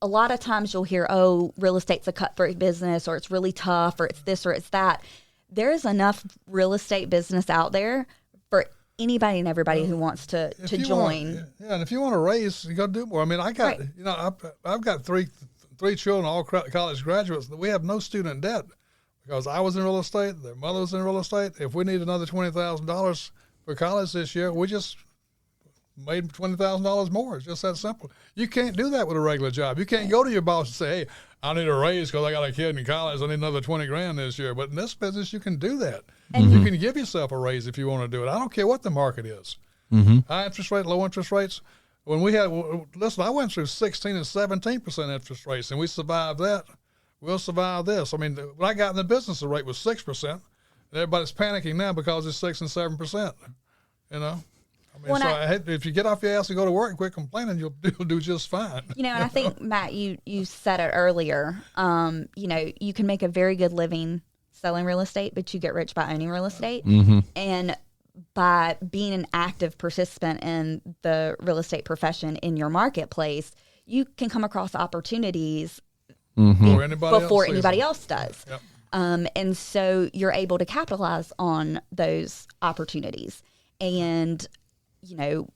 a lot of times you'll hear, oh, real estate's a cutthroat business, or it's really tough, or it's this or it's that. There is enough real estate business out there for anybody and everybody who wants to join. And if you want to raise, you got to do more. I mean, I've got three children, all college graduates. We have no student debt because I was in real estate, their mother was in real estate. If we need another $20,000 for college this year, we just made $20,000 more. It's just that simple. You can't do that with a regular job. You can't go to your boss and say, hey, I need a raise because I got a kid in college. I need another $20,000 this year. But in this business, you can do that. And you can give yourself a raise if you want to do it. I don't care what the market is. High interest rate, low interest rates. When I went through 16 and 17% interest rates, and we survived that. We'll survive this. I mean, when I got in the business, the rate was 6%. And everybody's panicking now because it's 6 and 7%. You know? I mean, if you get off your ass and go to work and quit complaining, you'll do just fine. You know, and I think, Matt, you said it earlier. You know, you can make a very good living selling real estate, but you get rich by owning real estate. And by being an active participant in the real estate profession in your marketplace, you can come across opportunities before anybody else does. Yep. And so you're able to capitalize on those opportunities. And you know,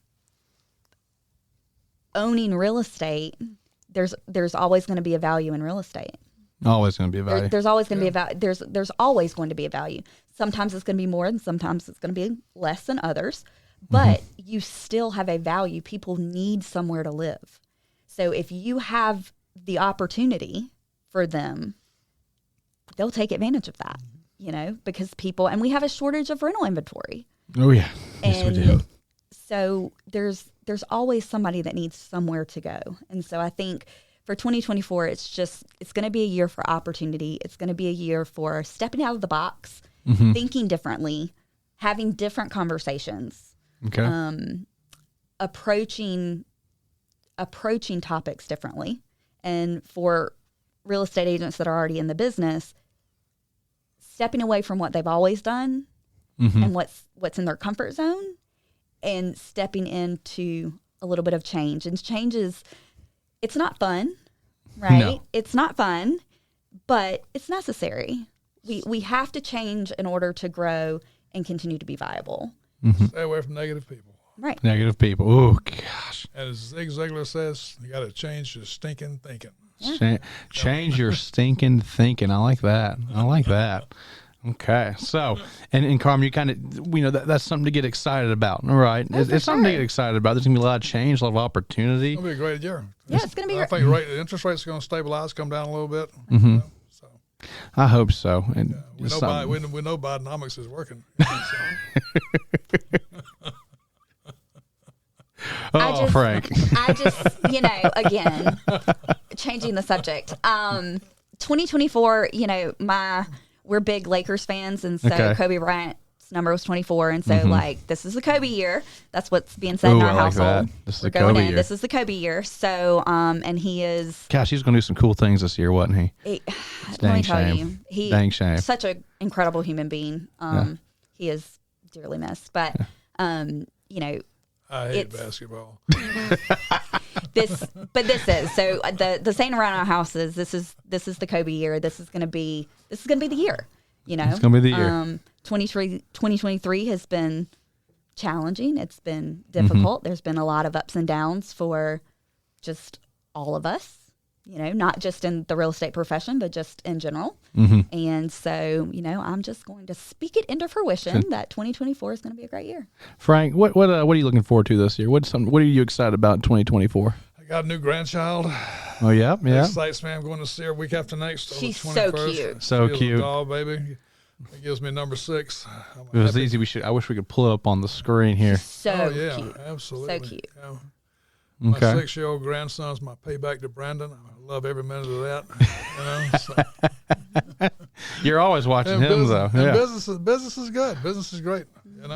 owning real estate, there's always going to be a value in real estate. Always going to be a value. There's always going to be a value. There's always going to be a value. Sometimes it's going to be more, and sometimes it's going to be less than others. But you still have a value. People need somewhere to live. So if you have the opportunity for them, they'll take advantage of that. You know, because and we have a shortage of rental inventory. Oh yeah, yes we do. So there's always somebody that needs somewhere to go. And so I think for 2024, it's going to be a year for opportunity. It's going to be a year for stepping out of the box, thinking differently, having different conversations, approaching topics differently. And for real estate agents that are already in the business, stepping away from what they've always done and what's in their comfort zone, and stepping into a little bit of change. And change it's not fun, right? No. It's not fun, but it's necessary. We have to change in order to grow and continue to be viable. Stay away from negative people. Right. Negative people. Oh, gosh. As Zig Ziglar says, you got to change your stinking thinking. Yeah. Change your stinking thinking. I like that. Okay. So, and Carmen, you kind of, that's something to get excited about. All right. It's something to get excited about. There's going to be a lot of change, a lot of opportunity. It's going to be a great year. Yeah, it's going to be I think the interest rates are going to stabilize, come down a little bit. Mm-hmm. So. I hope so. And we know Bidenomics is working. Frank. I just, again, changing the subject. 2024, we're big Lakers fans, and so Kobe Bryant's number was 24, and so this is the Kobe year. That's what's being said in our household. This is the Kobe year. This is the Kobe year. So, and he is. Gosh, he's going to do some cool things this year, wasn't he? Let me tell you, dang shame. Such an incredible human being. He is dearly missed, but I hate basketball. This is so the saying around our house is this is the Kobe year. This is gonna be the year. It's gonna be the year. 2023 has been challenging. It's been difficult. There's been a lot of ups and downs for just all of us. Not just in the real estate profession, but just in general. And so, I'm just going to speak it into fruition that 2024 is going to be a great year. Frank, what are you looking forward to this year? What are you excited about in 2024? I got a new grandchild. Oh, yeah. It excites me. I'm going to see her week after next. She's on the 21st. so cute. So She's cute. A doll, baby. It gives me number 6. It was easy. I wish we could pull it up on the screen here. So yeah, cute. Absolutely. So cute. Yeah. My 6-year-old grandson's my payback to Brandon. I love every minute of that. So. You're always watching him, though. And business is good. Business is great.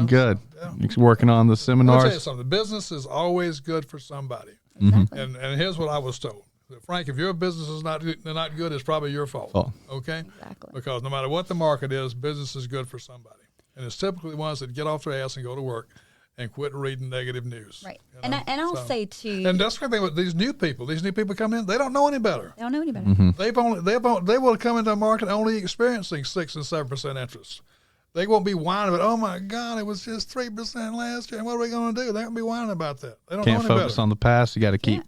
Good. Yeah. He's working on the seminars. I'll tell you something. Business is always good for somebody. Exactly. And here's what I was told. Frank, if your business is not good, it's probably your fault. Okay? Exactly. Because no matter what the market is, business is good for somebody. And it's typically the ones that get off their ass and go to work and quit reading negative news. Right. And I'll say too. And that's the thing with these new people coming in, they don't know any better. They don't know any better. They will come into a market only experiencing 6 and 7% interest. They won't be whining about, oh my God, it was just 3% last year. And what are we going to do? They won't be whining about that. They don't Can't know any focus better. on the past. You got to keep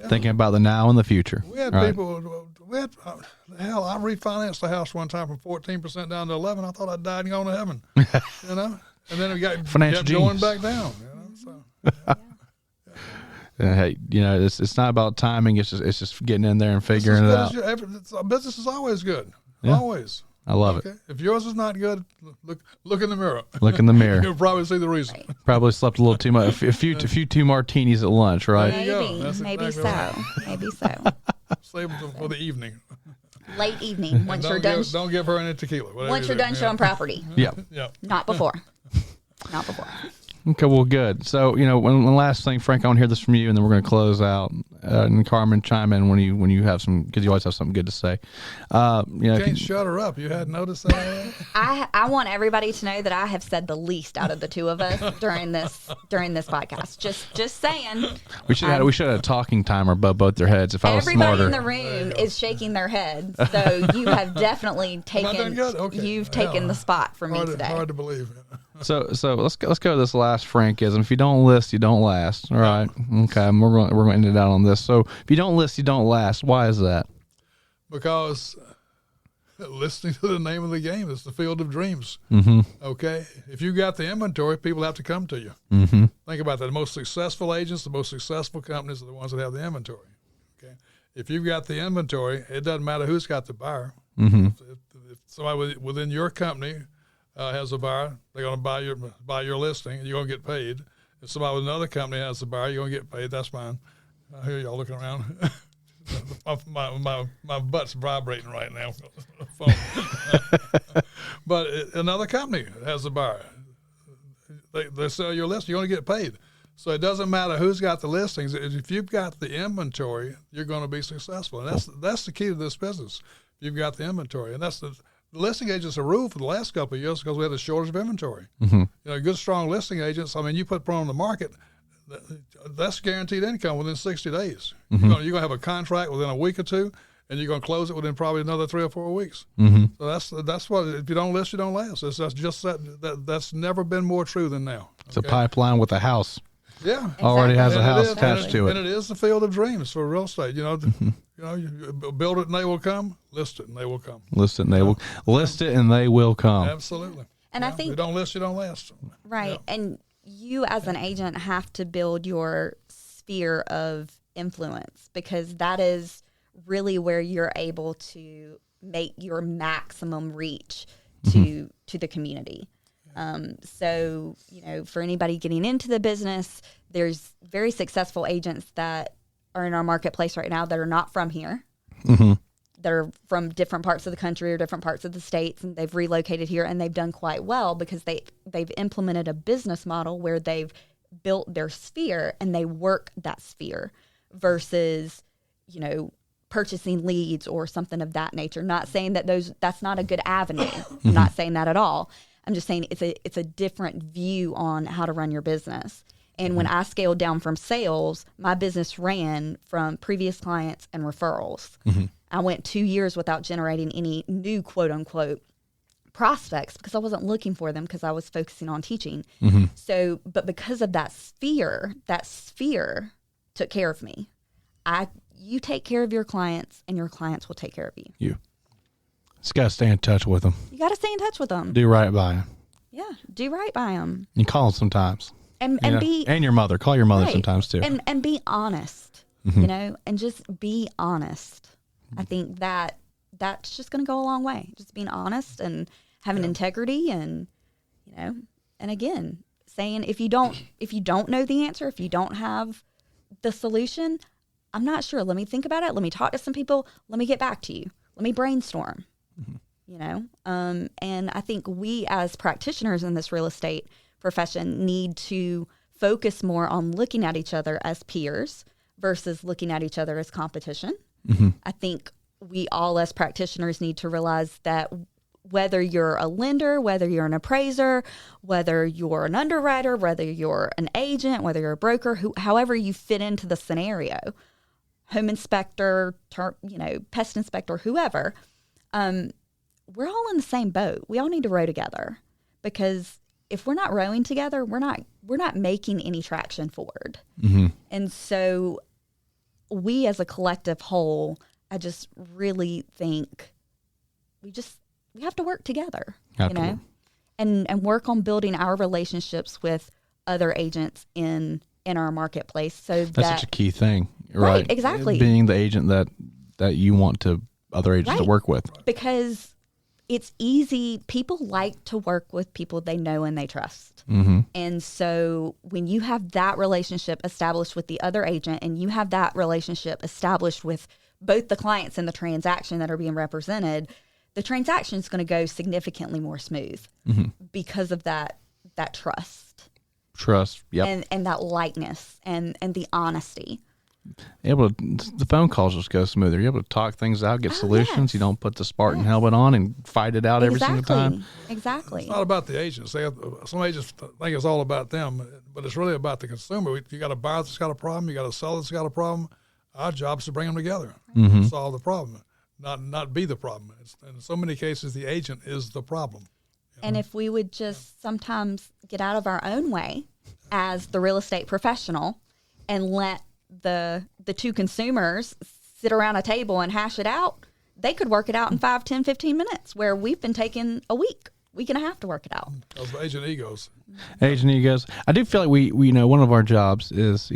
thinking about the now and the future. We had people. I refinanced the house one time from 14% down to 11. I thought I died and gone to heaven. And then we kept going back down. Hey, it's not about timing. It's just getting in there and figuring it out. Business is always good. Yeah. Always. I love it. If yours is not good, look in the mirror. Look in the mirror. You'll probably see the reason. Right. Probably slept a little too much. A few too martinis at lunch, right? Maybe so. Maybe so. Save them for the evening. Late evening, once you're done. Don't give her any tequila. Once you're done showing property. Yep. Not before. Not before. Okay, well, good. So, one last thing, Frank, I want to hear this from you, and then we're going to close out. And Carmen, chime in when you have some, because you always have something good to say. You can't shut her up. You hadn't noticed that? I want everybody to know that I have said the least out of the two of us during this podcast. Just saying. We should have a talking timer above both their heads. If I was everybody smarter. in the room is shaking their heads, so you have definitely taken taken the spot from me today. Hard to believe. So let's go to this last Frankism. If you don't list, you don't last. All right. Okay. We're going to end it out on this. So if you don't list, you don't last. Why is that? Because listening to the name of the game is the field of dreams. Okay. If you got the inventory, people have to come to you. Think about that. The most successful agents, the most successful companies are the ones that have the inventory. Okay. If you've got the inventory, it doesn't matter who's got the buyer. If somebody within your company has a buyer, they're going to buy your listing, and you're going to get paid. If somebody with another company has a buyer, you're going to get paid. That's fine. I hear y'all looking around. my butt's vibrating right now. But another company has a buyer. They sell your listing, you're going to get paid. So it doesn't matter who's got the listings. If you've got the inventory, you're going to be successful. And that's the key to this business. If you've got the inventory. And that's the listing agents are ruled for the last couple of years because we had a shortage of inventory. Good, strong listing agents, you put on the market, that's guaranteed income within 60 days. You're going to have a contract within a week or two, and you're going to close it within probably another 3 or 4 weeks. So that's what, if you don't list, you don't last. That's just that's never been more true than now. It's a pipeline with a house. Yeah, already has a house is, attached to it, and it is the field of dreams for real estate. You build it and they will come. List it and they will come. List it and they will list it and they will come. Absolutely. And I think if you don't list, you don't last. Right, and you as an agent have to build your sphere of influence, because that is really where you're able to make your maximum reach to the community. So, for anybody getting into the business, there's very successful agents that are in our marketplace right now that are not from here, that are from different parts of the country or different parts of the states, and they've relocated here, and they've done quite well because they've implemented a business model where they've built their sphere and they work that sphere versus, purchasing leads or something of that nature. Not saying that that's not a good avenue. I'm not saying that at all. I'm just saying it's a different view on how to run your business. And when I scaled down from sales, my business ran from previous clients and referrals. I went 2 years without generating any new quote unquote prospects because I wasn't looking for them because I was focusing on teaching. So, but because of that sphere took care of me. You take care of your clients and your clients will take care of you. You just got to stay in touch with them. You got to stay in touch with them. Do right by them. Yeah, do right by them. You call them sometimes. And your mother. Call your mother right. sometimes too. And be honest, and just be honest. I think that's just going to go a long way. Just being honest and having integrity and, and again, saying if you don't know the answer, if you don't have the solution, I'm not sure. Let me think about it. Let me talk to some people. Let me get back to you. Let me brainstorm, and I think we as practitioners in this real estate profession need to focus more on looking at each other as peers versus looking at each other as competition. I think we all as practitioners need to realize that whether you're a lender, whether you're an appraiser, whether you're an underwriter, whether you're an agent, whether you're a broker, however you fit into the scenario, home inspector, pest inspector, whoever, we're all in the same boat. We all need to row together, because if we're not rowing together, we're not making any traction forward. And so we as a collective whole, I just really think we have to work together, Absolutely. and work on building our relationships with other agents in our marketplace. So that's such a key thing, right? Exactly. Being the agent that you want other agents to work with. Because it's easy. People like to work with people they know and they trust. And so when you have that relationship established with the other agent, and you have that relationship established with both the clients and the transaction that are being represented, the transaction is going to go significantly more smooth because of that trust. Yep. And that lightness and the honesty. The phone calls just go smoother. You're able to talk things out, get solutions. Yes. You don't put the Spartan helmet on and fight it out every single time. Exactly. It's not about the agents. Some agents think it's all about them, but it's really about the consumer. If you got a buyer that's got a problem, you got a seller that's got a problem, our job is to bring them together and solve the problem, not be the problem. And in so many cases, the agent is the problem. And if we would just sometimes get out of our own way as the real estate professional and let the two consumers sit around a table and hash it out, they could work it out in 5, 10, 15 minutes, where we've been taking a week and a half to work it out. Those agent egos. Agent egos. I do feel like we one of our jobs is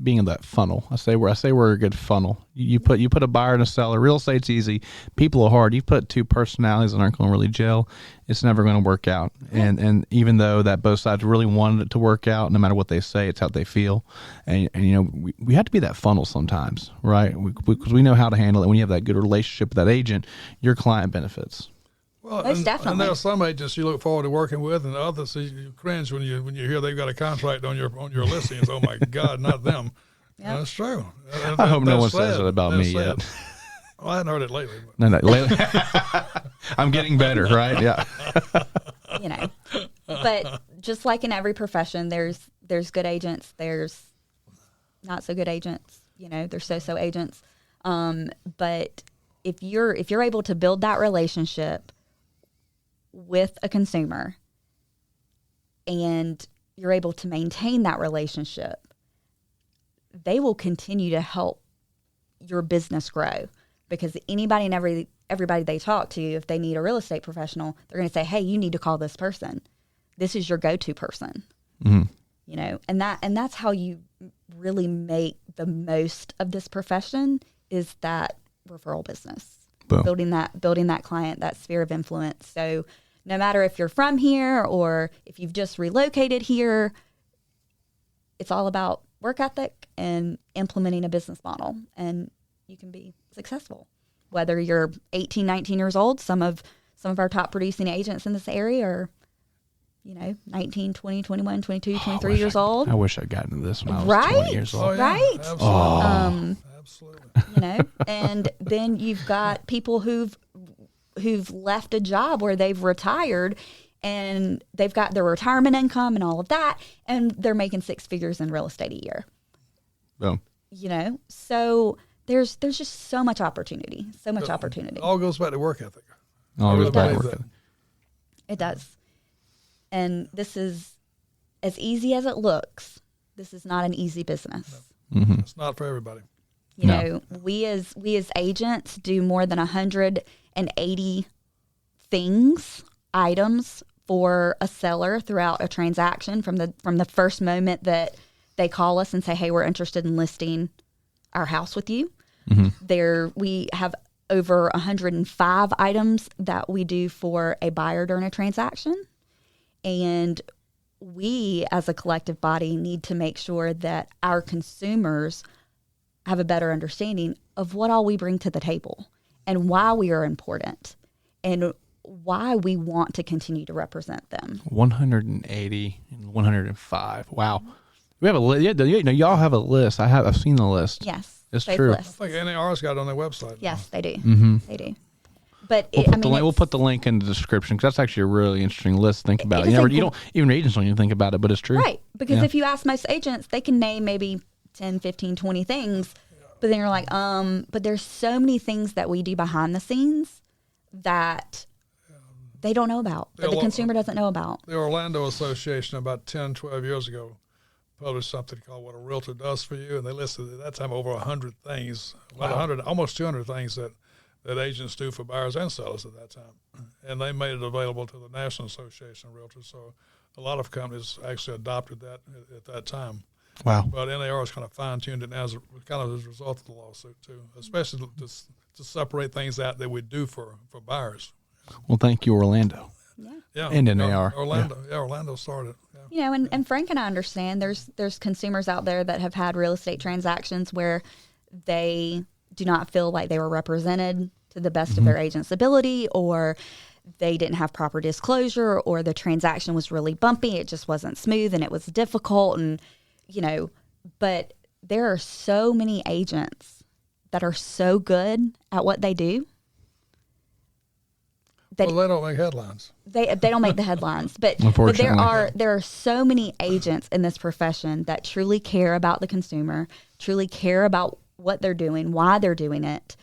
being in that funnel. I say we're a good funnel. You put a buyer and a seller. Real estate's easy. People are hard. You put two personalities that aren't going to really gel, it's never going to work out. And even though that both sides really wanted it to work out, no matter what they say, it's how they feel. And we have to be that funnel sometimes, right? Because we know how to handle it. When you have that good relationship with that agent, your client benefits. Well, Most definitely. And there are some agents you look forward to working with, and others you cringe when you hear they've got a contract on your listings. Oh my God, not them. Yep. That's true. I hope no one says it about me yet. Well, I hadn't heard it lately. No, lately. I'm getting better, right? Yeah. But just like in every profession, there's good agents, there's not so good agents. There's so agents. But if you're able to build that relationship with a consumer and you're able to maintain that relationship, they will continue to help your business grow, because anybody and everybody they talk to, if they need a real estate professional, they're going to say, hey, you need to call this person. This is your go-to person. Mm-hmm. You know, and that's how you really make the most of this profession, is that referral business. Boom. Building that client, that sphere of influence. So no matter if you're from here or if you've just relocated here, it's all about work ethic and implementing a business model, and you can be successful. Whether you're 18, 19 years old, some of our top producing agents in this area are, 19, 20, 21, 22, 23 years old. I wish I'd gotten into this when I was 20 years old. Oh, yeah. Right? Absolutely. Absolutely. And then you've got people who've left a job where they've retired and they've got their retirement income and all of that, and they're making six figures in real estate a year. Boom. So there's just so much opportunity. It all goes back to work ethic. It does. And this is as easy as it looks. This is not an easy business. No. Mm-hmm. It's not for everybody. We as agents do more than 180 items for a seller throughout a transaction, from the first moment that they call us and say, hey, we're interested in listing our house with you. Mm-hmm. We have over 105 items that we do for a buyer during a transaction. And we, as a collective body, need to make sure that our consumers have a better understanding of what all we bring to the table and why we are important and why we want to continue to represent them. 180 and 105. Wow. We have a list. Y'all have a list. I've seen the list. Yes. It's true. List. I think NAR's got it on their website. Yes, they do. Mm-hmm. They do. But we'll put the link in the description, because that's actually a really interesting list to think about. You don't even agents don't even think about it, but it's true. Right. Because if you ask most agents, they can name maybe 10, 15, 20 things. But then you're like, but there's so many things that we do behind the scenes that they don't know about, that the consumer doesn't know about. The Orlando Association about 10, 12 years ago published something called What a Realtor Does for You, and they listed at that time over 100 things, almost 200 things that agents do for buyers and sellers at that time. And they made it available to the National Association of REALTORS, so a lot of companies actually adopted that at that time. Wow. But NAR has kind of fine-tuned it as a result of the lawsuit, too, especially to separate things out that we do for buyers. Well, thank you, Orlando. Yeah. And NAR. Orlando started. Yeah. And Frank and I understand there's consumers out there that have had real estate transactions where they do not feel like they were represented to the best of their agent's ability, or they didn't have proper disclosure, or the transaction was really bumpy. It just wasn't smooth and it was difficult. And, but there are so many agents that are so good at what they do. They don't make headlines. They don't make the headlines, but there are so many agents in this profession that truly care about the consumer, truly care about what they're doing, why they're doing it.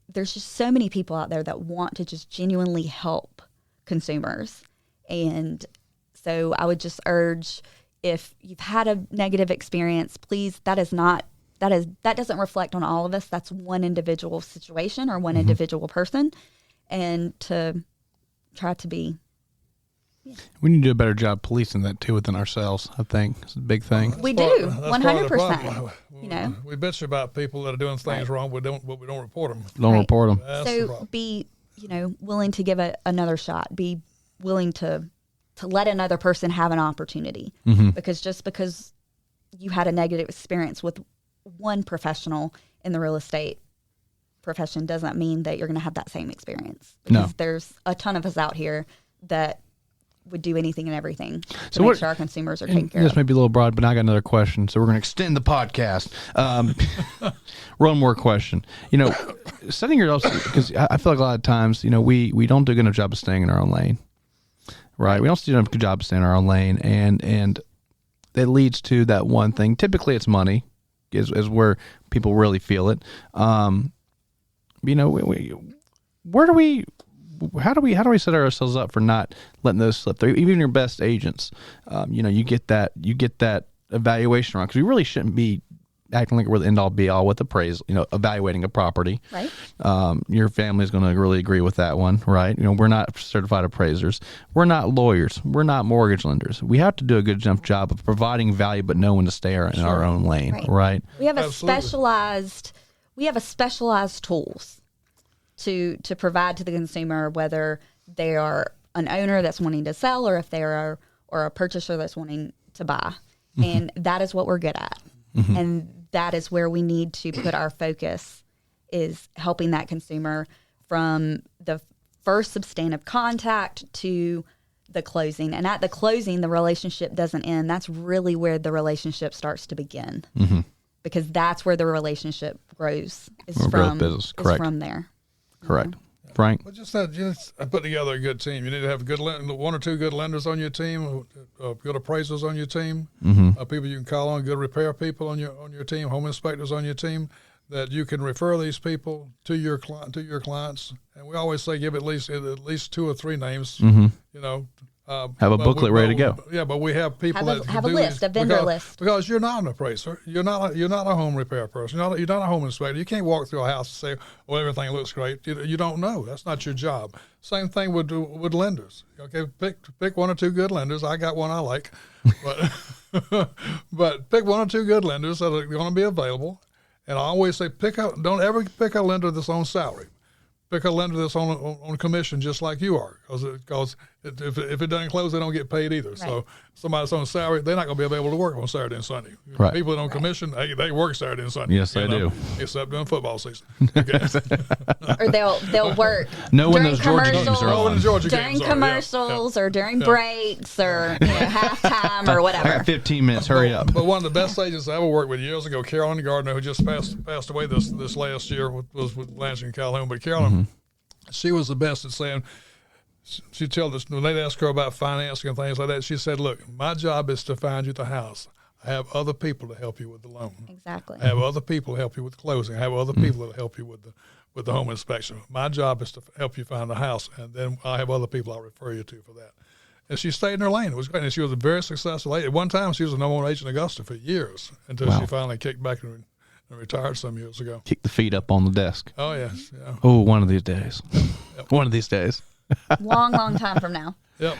There's just so many people out there that want to just genuinely help consumers. And so I would just urge, if you've had a negative experience, please, that doesn't reflect on all of us. That's one individual situation or one individual person. And to try to be. Yeah. We need to do a better job policing that too within ourselves. I think it's a big thing. We do 100%. We bitch about people that are doing things wrong, but we don't report them. Don't report them. So be willing to give another shot. Be willing to let another person have an opportunity, because just because you had a negative experience with one professional in the real estate profession doesn't mean that you're going to have that same experience, because there's a ton of us out here that would do anything and everything to make sure our consumers are taken care of. This may be a little broad, but I got another question, so we're going to extend the podcast. One more question. Setting yourself, because I feel like a lot of times, we don't do a good enough job of staying in our own lane, right? We don't do a good job of staying in our own lane, and it leads to that one thing. Typically, it's money is where people really feel it. how do we set ourselves up for not letting those slip through? Even your best agents, you get that evaluation wrong, because we really shouldn't be acting like we're the end all be all with evaluating a property. Right. Your family is going to really agree with that one, right? We're not certified appraisers. We're not lawyers. We're not mortgage lenders. We have to do a good enough job of providing value, but know when to stay in our own lane, right? We have specialized tools to provide to the consumer, whether they are an owner that's wanting to sell, or if they are a purchaser that's wanting to buy. Mm-hmm. And that is what we're good at. Mm-hmm. And that is where we need to put our focus, is helping that consumer from the first substantive contact to the closing. And at the closing, the relationship doesn't end. That's really where the relationship starts to begin, mm-hmm. because that's where the relationship grows. Is from there. Correct. Frank? Well, just put together a good team. You need to have one or two good lenders on your team, good appraisers on your team, mm-hmm. People you can call on, good repair people on your team, home inspectors on your team, that you can refer these people to your clients. And we always say give at least 2 or 3 names. Mm-hmm. Have a booklet ready to go. Yeah, but we have people have a list, a vendor list. Because you're not an appraiser. You're not a home repair person. You're not a home inspector. You can't walk through a house and say, well, everything looks great. You don't know. That's not your job. Same thing with lenders. Okay, pick 1 or 2 good lenders. I got one I like. But pick 1 or 2 good lenders that are going to be available. And I always say don't ever pick a lender that's on salary. Pick a lender that's on commission, just like you are, because if it doesn't close, they don't get paid either. Right. So somebody that's on salary, they're not going to be available to work on Saturday and Sunday. Right. People that on commission, they work Saturday and Sunday. Yes, they do, except during football season. Or they'll work. When those Georgia games are on. During commercials or during breaks or halftime or whatever. I got 15 minutes. Hurry up. But one of the best agents I ever worked with years ago, Carolyn Gardner, who just passed away this last year, was with Blanchard and Calhoun. But Carolyn. Mm-hmm. She was the best at saying, she'd tell us, when they'd ask her about financing and things like that, she said, look, my job is to find you the house. I have other people to help you with the loan. Exactly. I have other people to help you with closing. I have other people to help you with the home inspection. My job is to help you find the house, and then I have other people I'll refer you to for that. And she stayed in her lane. It was great. And she was a very successful agent. At one time, she was the #1 agent in Augusta for years, until she finally kicked back and retired some years ago. Kick the feet up on the desk. Oh, yes. Yeah. Oh, one of these days. Yep. One of these days. long time from now. Yep.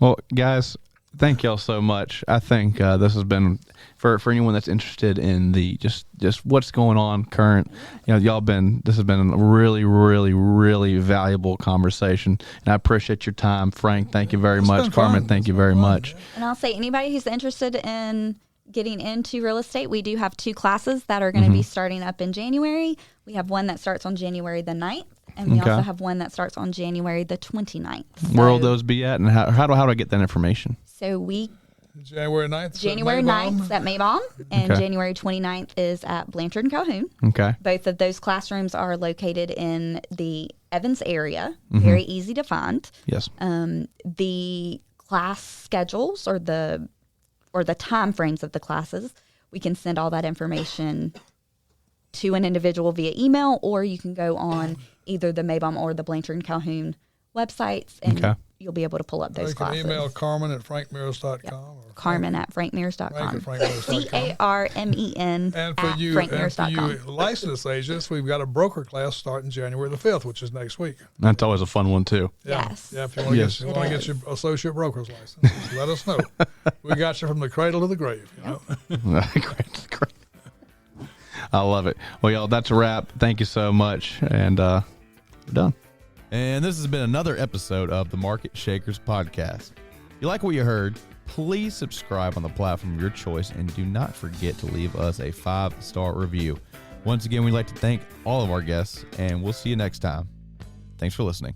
Well, guys, thank y'all so much. I think this has been, for anyone that's interested in the just what's going on current, this has been a really, really, really valuable conversation. And I appreciate your time. Frank, thank you very much. Carmen, thank you very much. And I'll say, anybody who's interested in getting into real estate, we do have 2 classes that are going to be starting up in January. We have one that starts on January the 9th, and we also have one that starts on January the 29th. Where will those be at, and how do I get that information? So January 9th? January 9th is at Maybaum, and January 29th is at Blanchard and Calhoun. Okay. Both of those classrooms are located in the Evans area, very easy to find. Yes. The class schedules or the time frames of the classes, we can send all that information to an individual via email, or you can go on either the Maybaum or the Blanchard and Calhoun websites, and you'll be able to pull up those classes. You can email Carmen at frankmears.com. Yep. Carmen at frankmears.com. CARMEN and for you licensed agents, we've got a broker class starting January the 5th, which is next week. That's always a fun one, too. Yeah. Yes. Yeah, if you want to get your associate broker's license, let us know. We got you from the cradle to the grave. Great. I love it. Well, y'all, that's a wrap. Thank you so much. And we're done. And this has been another episode of the Market Shakers Podcast. If you like what you heard, please subscribe on the platform of your choice, and do not forget to leave us a 5-star review. Once again, we'd like to thank all of our guests, and we'll see you next time. Thanks for listening.